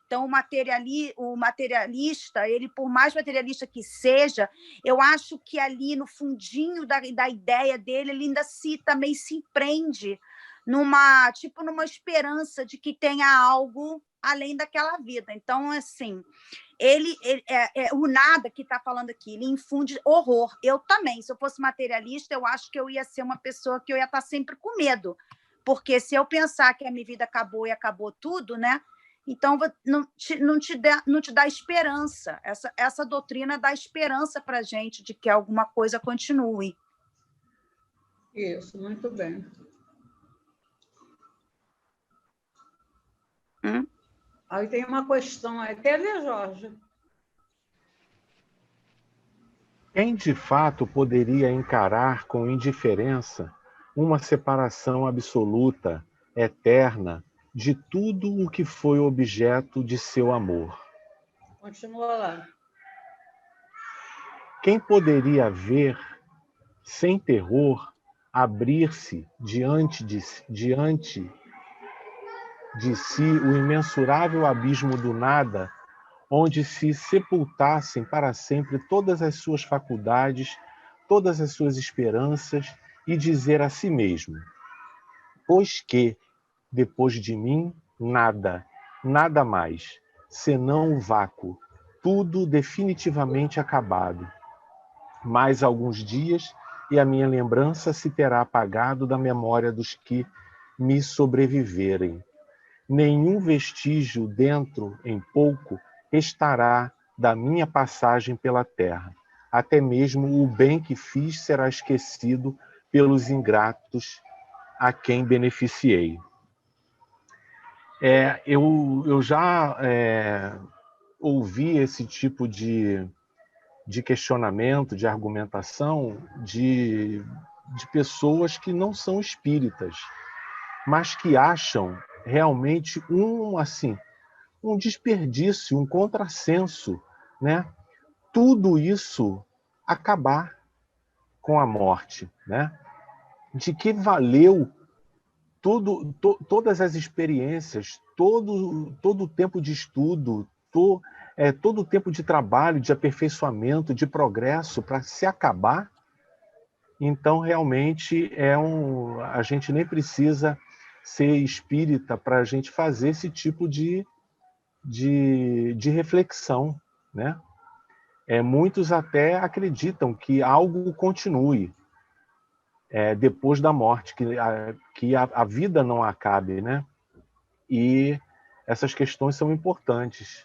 Speaker 7: Então, o materialista, ele, por mais materialista que seja, eu acho que ali no fundinho da ideia dele, ele ainda também se prende numa esperança de que tenha algo além daquela vida. Então, assim, o nada que está falando aqui, ele infunde horror. Eu também, se eu fosse materialista, eu acho que eu ia ser uma pessoa que eu ia estar sempre com medo, porque se eu pensar que a minha vida acabou e acabou tudo, né? Então, não te dá esperança. Essa doutrina dá esperança para a gente de que alguma coisa continue.
Speaker 2: Isso, muito bem. Aí tem uma questão aí. Quer ver, Jorge?
Speaker 3: Quem de fato poderia encarar com indiferença uma separação absoluta, eterna, de tudo o que foi objeto de seu amor?
Speaker 2: Continua lá.
Speaker 3: Quem poderia ver, sem terror, abrir-se diante de si o imensurável abismo do nada, onde se sepultassem para sempre todas as suas faculdades, todas as suas esperanças, e dizer a si mesmo: pois que, depois de mim, nada, nada mais, senão o vácuo, tudo definitivamente acabado. Mais alguns dias e a minha lembrança se terá apagado da memória dos que me sobreviverem. Nenhum vestígio dentro, em pouco, restará da minha passagem pela terra. Até mesmo o bem que fiz será esquecido pelos ingratos a quem beneficiei. Eu já ouvi esse tipo de questionamento, de argumentação de pessoas que não são espíritas, mas que acham realmente um desperdício, um contrassenso, né? Tudo isso acabar com a morte, né? De que valeu todas as experiências, todo o tempo de estudo, todo o tempo de trabalho, de aperfeiçoamento, de progresso para se acabar? Então, realmente, a gente nem precisa ser espírita para a gente fazer esse tipo de reflexão, né? Muitos até acreditam que algo continue depois da morte, que a vida não acabe, né? E essas questões são importantes.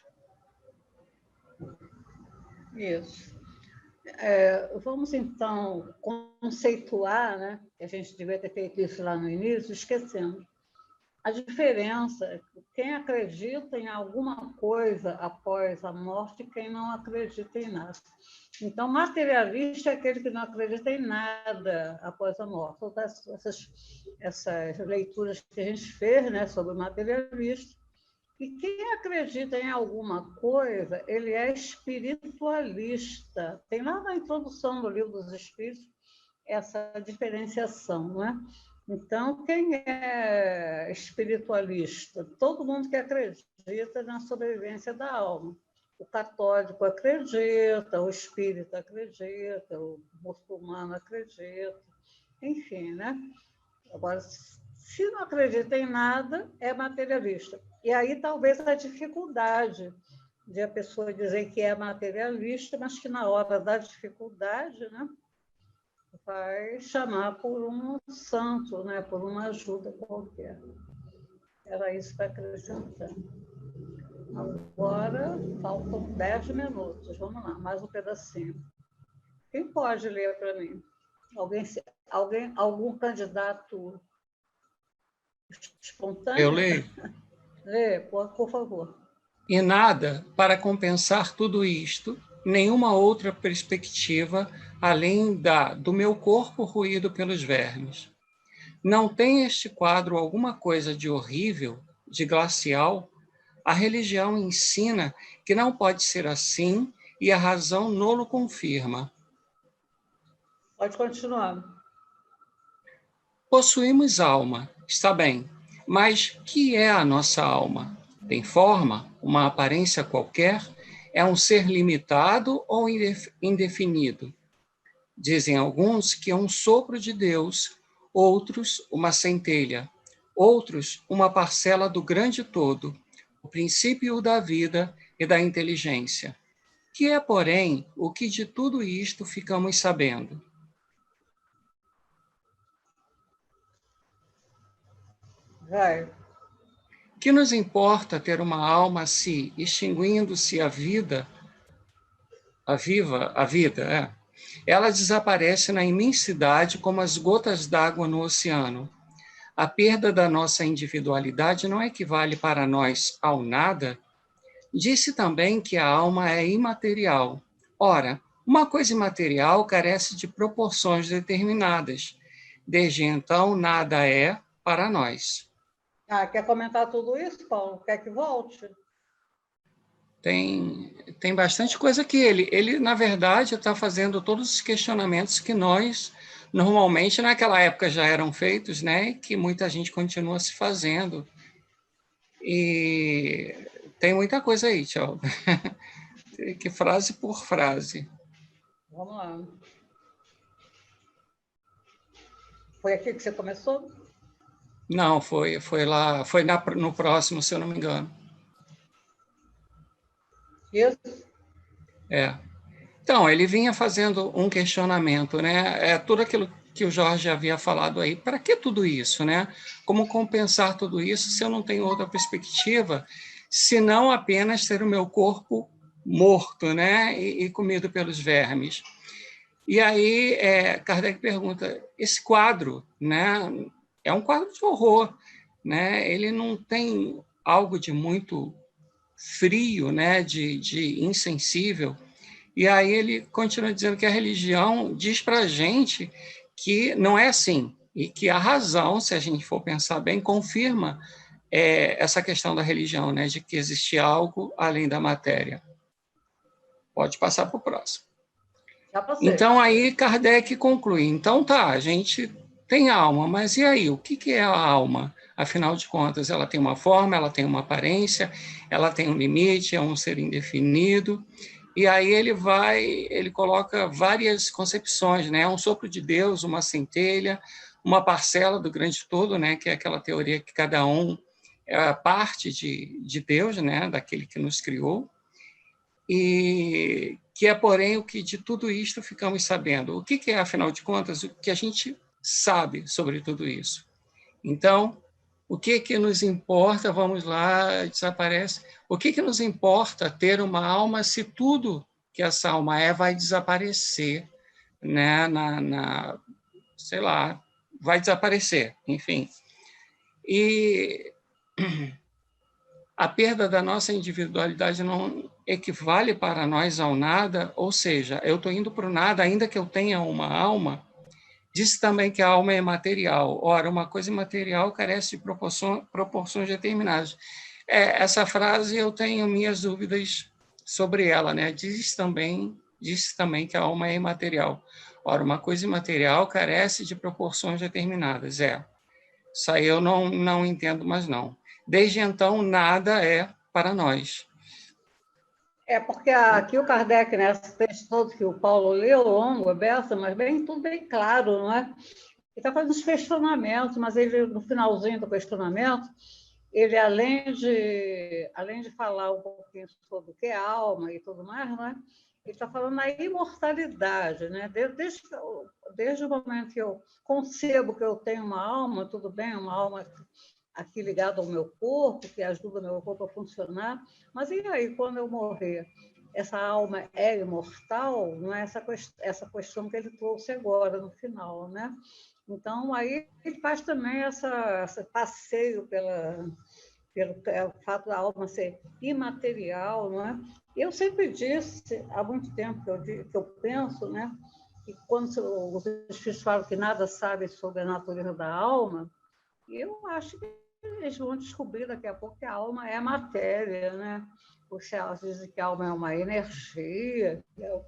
Speaker 2: Isso. Vamos, então, conceituar, né? A gente devia ter feito isso lá no início, esquecendo. A diferença é que quem acredita em alguma coisa após a morte e quem não acredita em nada. Então, materialista é aquele que não acredita em nada após a morte. Todas essas leituras que a gente fez, né, sobre o materialista. E quem acredita em alguma coisa, ele é espiritualista. Tem lá na introdução do Livro dos Espíritos essa diferenciação, não é? Então, quem é espiritualista? Todo mundo que acredita na sobrevivência da alma. O católico acredita, o espírita acredita, o muçulmano acredita, enfim, né? Agora, se não acredita em nada, é materialista. E aí, talvez, a dificuldade de a pessoa dizer que é materialista, mas que na hora da dificuldade, né, vai chamar por um santo, né, por uma ajuda qualquer. Era isso para acrescentar. Agora, faltam 10 minutos. Vamos lá, mais um pedacinho. Quem pode ler para mim? Algum candidato espontâneo?
Speaker 1: Eu leio.
Speaker 2: Lê, por favor.
Speaker 1: E nada para compensar tudo isto, nenhuma outra perspectiva além do meu corpo roído pelos vermes. Não tem este quadro alguma coisa de horrível, de glacial? A religião ensina que não pode ser assim e a razão nolo confirma.
Speaker 2: Pode continuar.
Speaker 1: Possuímos alma, está bem, mas que é a nossa alma? Tem forma, uma aparência qualquer? É um ser limitado ou indefinido? Dizem alguns que é um sopro de Deus, outros uma centelha, outros uma parcela do grande todo, o princípio da vida e da inteligência. Que é, porém, o que de tudo isto ficamos sabendo?
Speaker 2: Vai.
Speaker 1: Que nos importa ter uma alma se, extinguindo-se a vida, ela desaparece na imensidade como as gotas d'água no oceano. A perda da nossa individualidade não equivale para nós ao nada? Disse também que a alma é imaterial. Ora, uma coisa imaterial carece de proporções determinadas. Desde então, nada é para nós.
Speaker 2: Quer comentar tudo isso, Paulo? Quer que volte?
Speaker 1: Tem bastante coisa que ele na verdade, está fazendo todos os questionamentos que nós, normalmente, naquela época já eram feitos, né? E que muita gente continua se fazendo. E tem muita coisa aí, tchau. Que frase por frase.
Speaker 2: Vamos lá. Foi aqui que você começou?
Speaker 1: Não, foi lá, foi no próximo, se eu não me engano.
Speaker 2: Isso?
Speaker 1: Então, ele vinha fazendo um questionamento, né? Tudo aquilo que o Jorge havia falado aí. Para que tudo isso, né? Como compensar tudo isso se eu não tenho outra perspectiva, senão apenas ter o meu corpo morto, né? E comido pelos vermes. E aí, Kardec pergunta, esse quadro, né? É um quadro de horror, né? Ele não tem algo de muito frio, né? De insensível. E aí ele continua dizendo que a religião diz para a gente que não é assim, e que a razão, se a gente for pensar bem, confirma essa questão da religião, né, de que existe algo além da matéria. Pode passar para o próximo.
Speaker 2: Já passei.
Speaker 1: Então, aí Kardec conclui, então tá, a gente tem alma, mas e aí, o que é a alma? Afinal de contas, ela tem uma forma, ela tem uma aparência, ela tem um limite, é um ser indefinido. E aí ele coloca várias concepções, né? Um sopro de Deus, uma centelha, uma parcela do grande todo, né? Que é aquela teoria que cada um é parte de Deus, né? Daquele que nos criou. E que é, porém, o que de tudo isto ficamos sabendo. O que é, afinal de contas, o que a gente sabe sobre tudo isso? Então, o que nos importa, vamos lá, desaparece. O que nos importa ter uma alma se tudo que essa alma vai desaparecer, né? Sei lá, vai desaparecer, enfim. E a perda da nossa individualidade não equivale para nós ao nada, ou seja, eu estou indo para o nada, ainda que eu tenha uma alma. Disse também que a alma é imaterial. Ora, uma coisa imaterial carece de proporções determinadas. Essa frase eu tenho minhas dúvidas sobre ela, né? Disse também que a alma é imaterial. Ora, uma coisa imaterial carece de proporções determinadas. Isso aí eu não entendo mais, não. Desde então, nada é para nós.
Speaker 2: Porque aqui o Kardec, né, esse texto todo que o Paulo leu, longo, beça, mas tudo bem claro, não é? Ele está fazendo os questionamentos, mas ele, no finalzinho do questionamento, ele, além de falar um pouquinho sobre o que é alma e tudo mais, não é? Ele está falando da imortalidade, né? Desde o momento que eu concebo que eu tenho uma alma, tudo bem, uma alma aqui ligado ao meu corpo, que ajuda o meu corpo a funcionar. Mas e aí, quando eu morrer? Essa alma é imortal? Não é essa questão que ele trouxe agora, no final, né? Então, aí ele faz também esse passeio pelo fato da alma ser imaterial, não é? Eu sempre disse, há muito tempo que eu penso, né, que quando os espíritos falam que nada sabe sobre a natureza da alma, eu acho que eles vão descobrir daqui a pouco que a alma é matéria, né? Os céus dizem que a alma é uma energia, que é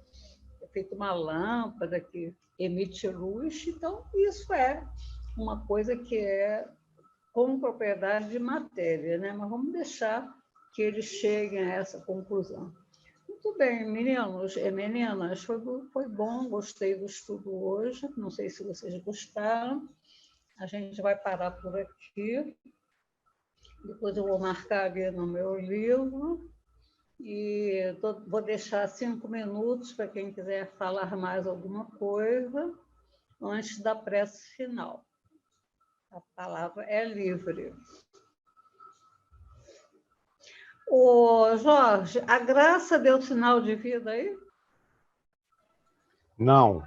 Speaker 2: feito uma lâmpada que emite luz. Então, isso é uma coisa que é com propriedade de matéria, né? Mas vamos deixar que eles cheguem a essa conclusão. Muito bem, meninos e meninas, foi bom, gostei do estudo hoje. Não sei se vocês gostaram. A gente vai parar por aqui. Depois eu vou marcar ali no meu livro. E vou deixar 5 minutos para quem quiser falar mais alguma coisa antes da prece final. A palavra é livre. Ô, Jorge, a Graça deu sinal de vida aí?
Speaker 3: Não,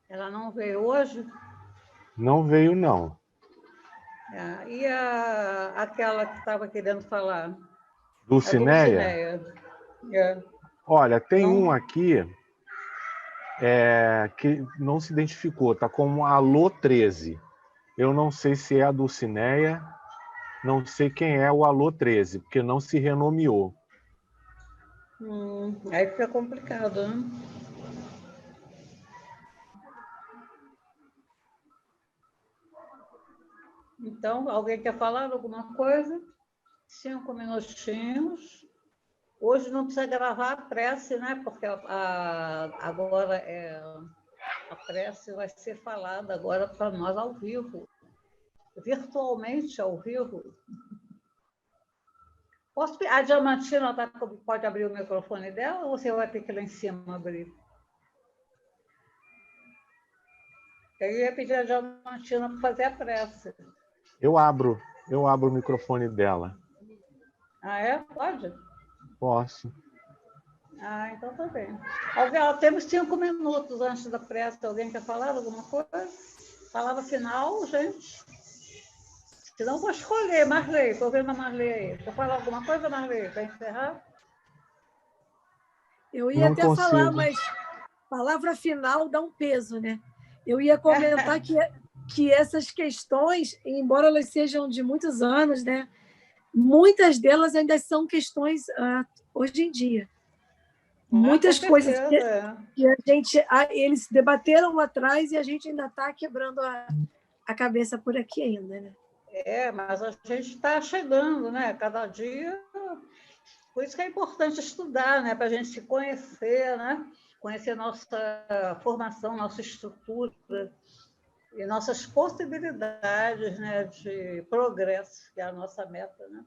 Speaker 2: Ela não veio hoje?
Speaker 3: não veio, não.
Speaker 2: E aquela que estava querendo falar?
Speaker 3: Dulcineia?
Speaker 2: É.
Speaker 3: Olha, tem
Speaker 2: Não.
Speaker 3: um aqui que não se identificou, tá como Alô 13. Eu não sei se é a Dulcineia, não sei quem é o Alô 13, porque não se renomeou.
Speaker 2: Aí fica complicado, né? Então, alguém quer falar alguma coisa? 5 minutinhos. Hoje não precisa gravar a prece, né? Porque agora a prece vai ser falada agora para nós ao vivo, virtualmente ao vivo. A Diamantina pode abrir o microfone dela ou você vai ter que ir lá em cima abrir? Eu ia pedir a Diamantina para fazer a prece.
Speaker 3: Eu abro o microfone dela.
Speaker 2: Ah, é? Pode?
Speaker 3: Posso.
Speaker 2: Ah, então tá bem. Temos 5 minutos antes da prece. Alguém quer falar alguma coisa? Palavra final, gente? Se não, vou escolher. Marley, estou vendo a Marley aí. Quer falar alguma coisa, Marley, para encerrar?
Speaker 8: Eu ia até falar, mas palavra final dá um peso, né? Eu ia comentar que essas questões, embora elas sejam de muitos anos, né? Muitas delas ainda são questões hoje em dia. Muitas coisas que eles debateram lá atrás e a gente ainda está quebrando a cabeça por aqui ainda, né?
Speaker 2: Mas a gente está chegando, né? Cada dia. Por isso que é importante estudar, né? Para a gente se conhecer, né? Conhecer nossa formação, nossa estrutura e nossas possibilidades, né? De progresso, que é a nossa meta, né?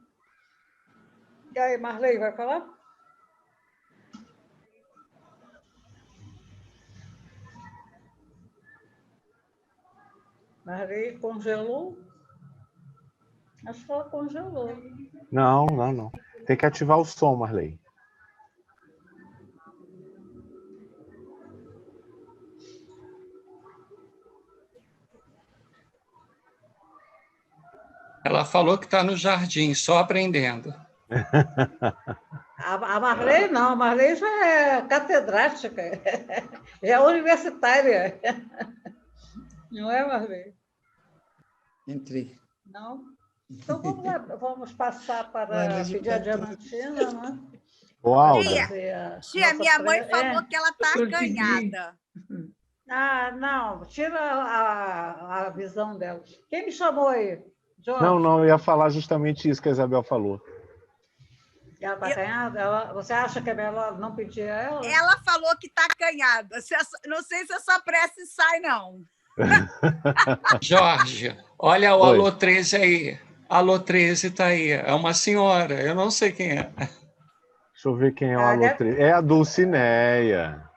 Speaker 2: E aí, Marley, vai falar? Marley congelou? Acho que ela congelou.
Speaker 3: Não. Tem que ativar o som, Marley.
Speaker 1: Ela falou que está no jardim, só aprendendo.
Speaker 2: A Marley não, a Marley já é catedrática, já é universitária. Não é, Marley?
Speaker 14: Entrei.
Speaker 2: Não? Então vamos passar para pedir a Diamantina, né?
Speaker 3: Ô, Alda.
Speaker 7: Tia, minha mãe falou que ela está acanhada.
Speaker 2: Não, tira a visão dela. Quem me chamou aí? Jorge?
Speaker 3: Não, eu ia falar justamente isso que a Isabel falou.
Speaker 2: Ela está acanhada? Você acha que é melhor não pedir a ela?
Speaker 7: Ela falou que está acanhada. Não sei se essa prece sai, não.
Speaker 1: Jorge, olha o Alô 13 aí. Alô 13 está aí. É uma senhora, eu não sei quem é.
Speaker 3: Deixa eu ver quem é o Alô 13. É a Dulcineia.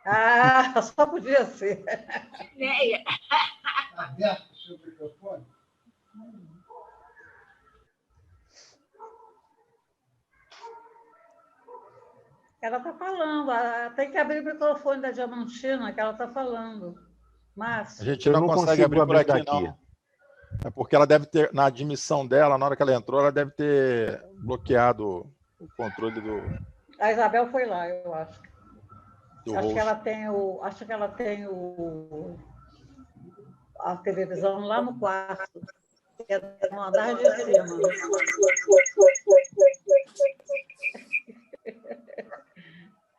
Speaker 2: Só podia ser.
Speaker 5: Dulcineia.
Speaker 4: Aberto o seu microfone?
Speaker 2: Ela está falando. Tem que abrir o microfone da Diamantina, que ela está falando. Márcio.
Speaker 12: A gente não consegue abrir por aqui, não. É porque ela deve ter, na admissão dela, na hora que ela entrou, ela deve ter bloqueado o controle do...
Speaker 2: A Isabel foi lá, eu acho. Acho
Speaker 12: host.
Speaker 2: que ela tem a televisão lá no quarto, que é no andar de cima.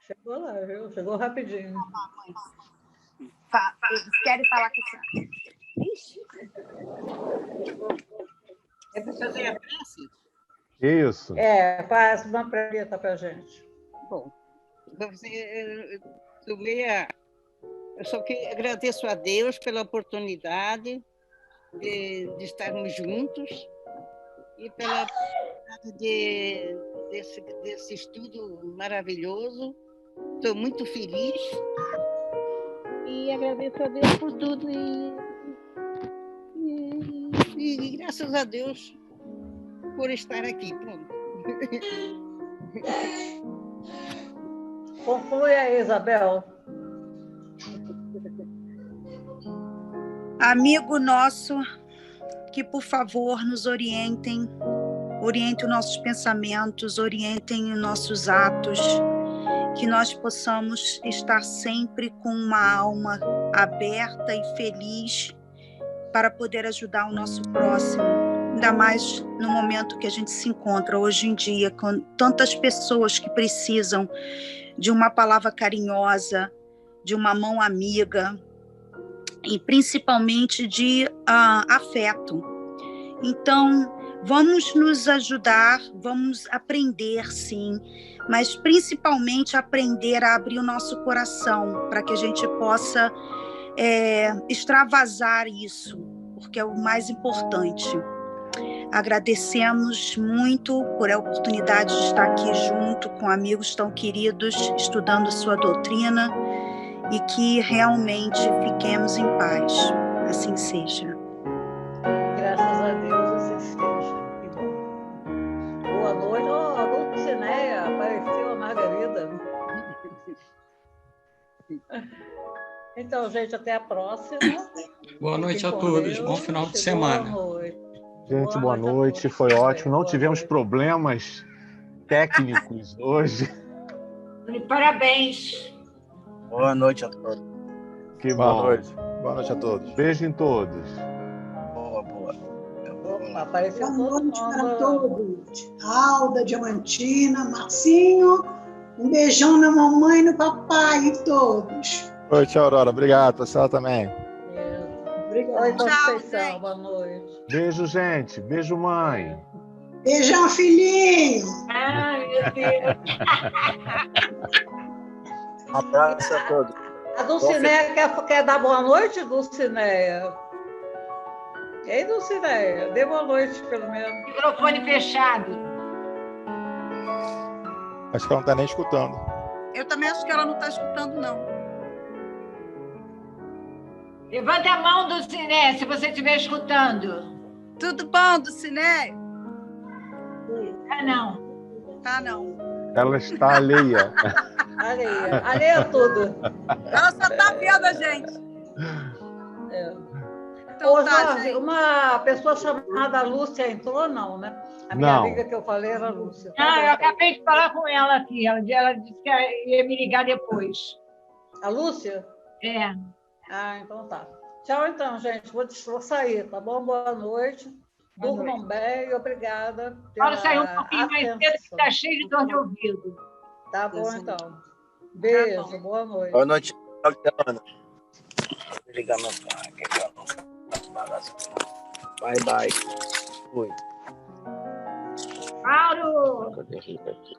Speaker 2: Chegou lá, viu? Chegou rapidinho.
Speaker 7: Eles querem falar com a senhora. Ixi.
Speaker 14: É para fazer a prece?
Speaker 3: Isso.
Speaker 2: Faz uma preta para a gente.
Speaker 14: Bom, eu só que agradeço a Deus pela oportunidade de estarmos juntos e pela oportunidade desse estudo maravilhoso. Estou muito feliz e agradeço a Deus por tudo e graças a Deus por estar aqui. Pronto.
Speaker 2: Conclui aí, Isabel.
Speaker 7: Amigo nosso, que por favor nos orientem os nossos pensamentos, orientem os nossos atos, que nós possamos estar sempre com uma alma aberta e feliz para poder ajudar o nosso próximo, ainda mais no momento que a gente se encontra hoje em dia, com tantas pessoas que precisam de uma palavra carinhosa, de uma mão amiga e principalmente de afeto. Então, vamos nos ajudar, vamos aprender, sim, mas principalmente aprender a abrir o nosso coração para que a gente possa extravasar isso, porque é o mais importante. Agradecemos muito por a oportunidade de estar aqui junto com amigos tão queridos, estudando sua doutrina, e que realmente fiquemos em paz. Assim seja.
Speaker 2: Graças a Deus, assim seja. Que bom. Boa noite. A Dulcineia, apareceu a Margarida. Então, gente, até a próxima.
Speaker 1: Boa noite a todos. Bom final de semana.
Speaker 2: Boa noite.
Speaker 3: Gente, boa noite. Foi ótimo. Não tivemos problemas técnicos hoje.
Speaker 5: Parabéns.
Speaker 6: Boa noite a todos.
Speaker 3: Que
Speaker 12: Boa
Speaker 3: bom.
Speaker 12: noite. Boa noite a todos.
Speaker 3: Beijo em todos.
Speaker 6: Boa.
Speaker 2: Opa, apareceu
Speaker 10: Boa
Speaker 2: todo
Speaker 10: noite para
Speaker 2: mundo.
Speaker 10: todos. Alda, Diamantina, Marcinho. Um beijão na mamãe e no papai e todos.
Speaker 12: Boa noite, Aurora. Obrigado. Pessoal também.
Speaker 10: Obrigada.
Speaker 2: Oi, Conceição, boa noite.
Speaker 3: Beijo, gente. Beijo, mãe.
Speaker 10: Beijão, filhinho.
Speaker 5: Ai, meu Deus.
Speaker 6: Um abraço a todos.
Speaker 2: A Dulcineia quer dar boa noite, Dulcineia? Ei, Dulcineia, dê boa noite, pelo menos.
Speaker 5: Microfone fechado.
Speaker 12: Acho que ela não está nem escutando.
Speaker 7: Eu também acho que ela não está escutando, não.
Speaker 5: Levanta a mão, Dulcineia, se você estiver escutando.
Speaker 7: Tudo bom, Dulcineia?
Speaker 5: Ah, não.
Speaker 7: Tá, não.
Speaker 3: Ela está alheia.
Speaker 2: Alheia a tudo.
Speaker 7: Ela só tá vendo a gente. Então,
Speaker 2: Ô,
Speaker 7: tá,
Speaker 2: Jorge,
Speaker 7: gente.
Speaker 2: uma pessoa chamada Lúcia entrou, não, né? A minha
Speaker 3: Não.
Speaker 2: amiga que eu falei era a Lúcia.
Speaker 5: Ah, eu acabei de falar com ela aqui. Ela disse que ia me ligar depois.
Speaker 2: A Lúcia?
Speaker 5: É.
Speaker 2: Ah, então tá. Tchau, então, gente. Vou sair, tá bom? Boa noite. Durmam bem e obrigada.
Speaker 5: Pode sair um pouquinho mais cedo, que está cheio de dor de ouvido.
Speaker 2: Tá bom, então. Beijo,
Speaker 7: Tá
Speaker 2: boa noite.
Speaker 6: Boa noite, Ana. Vou ligar meu pai, que eu não faço bagaço. Bye. Fui.
Speaker 5: Mauro!
Speaker 6: Eu derribo aqui.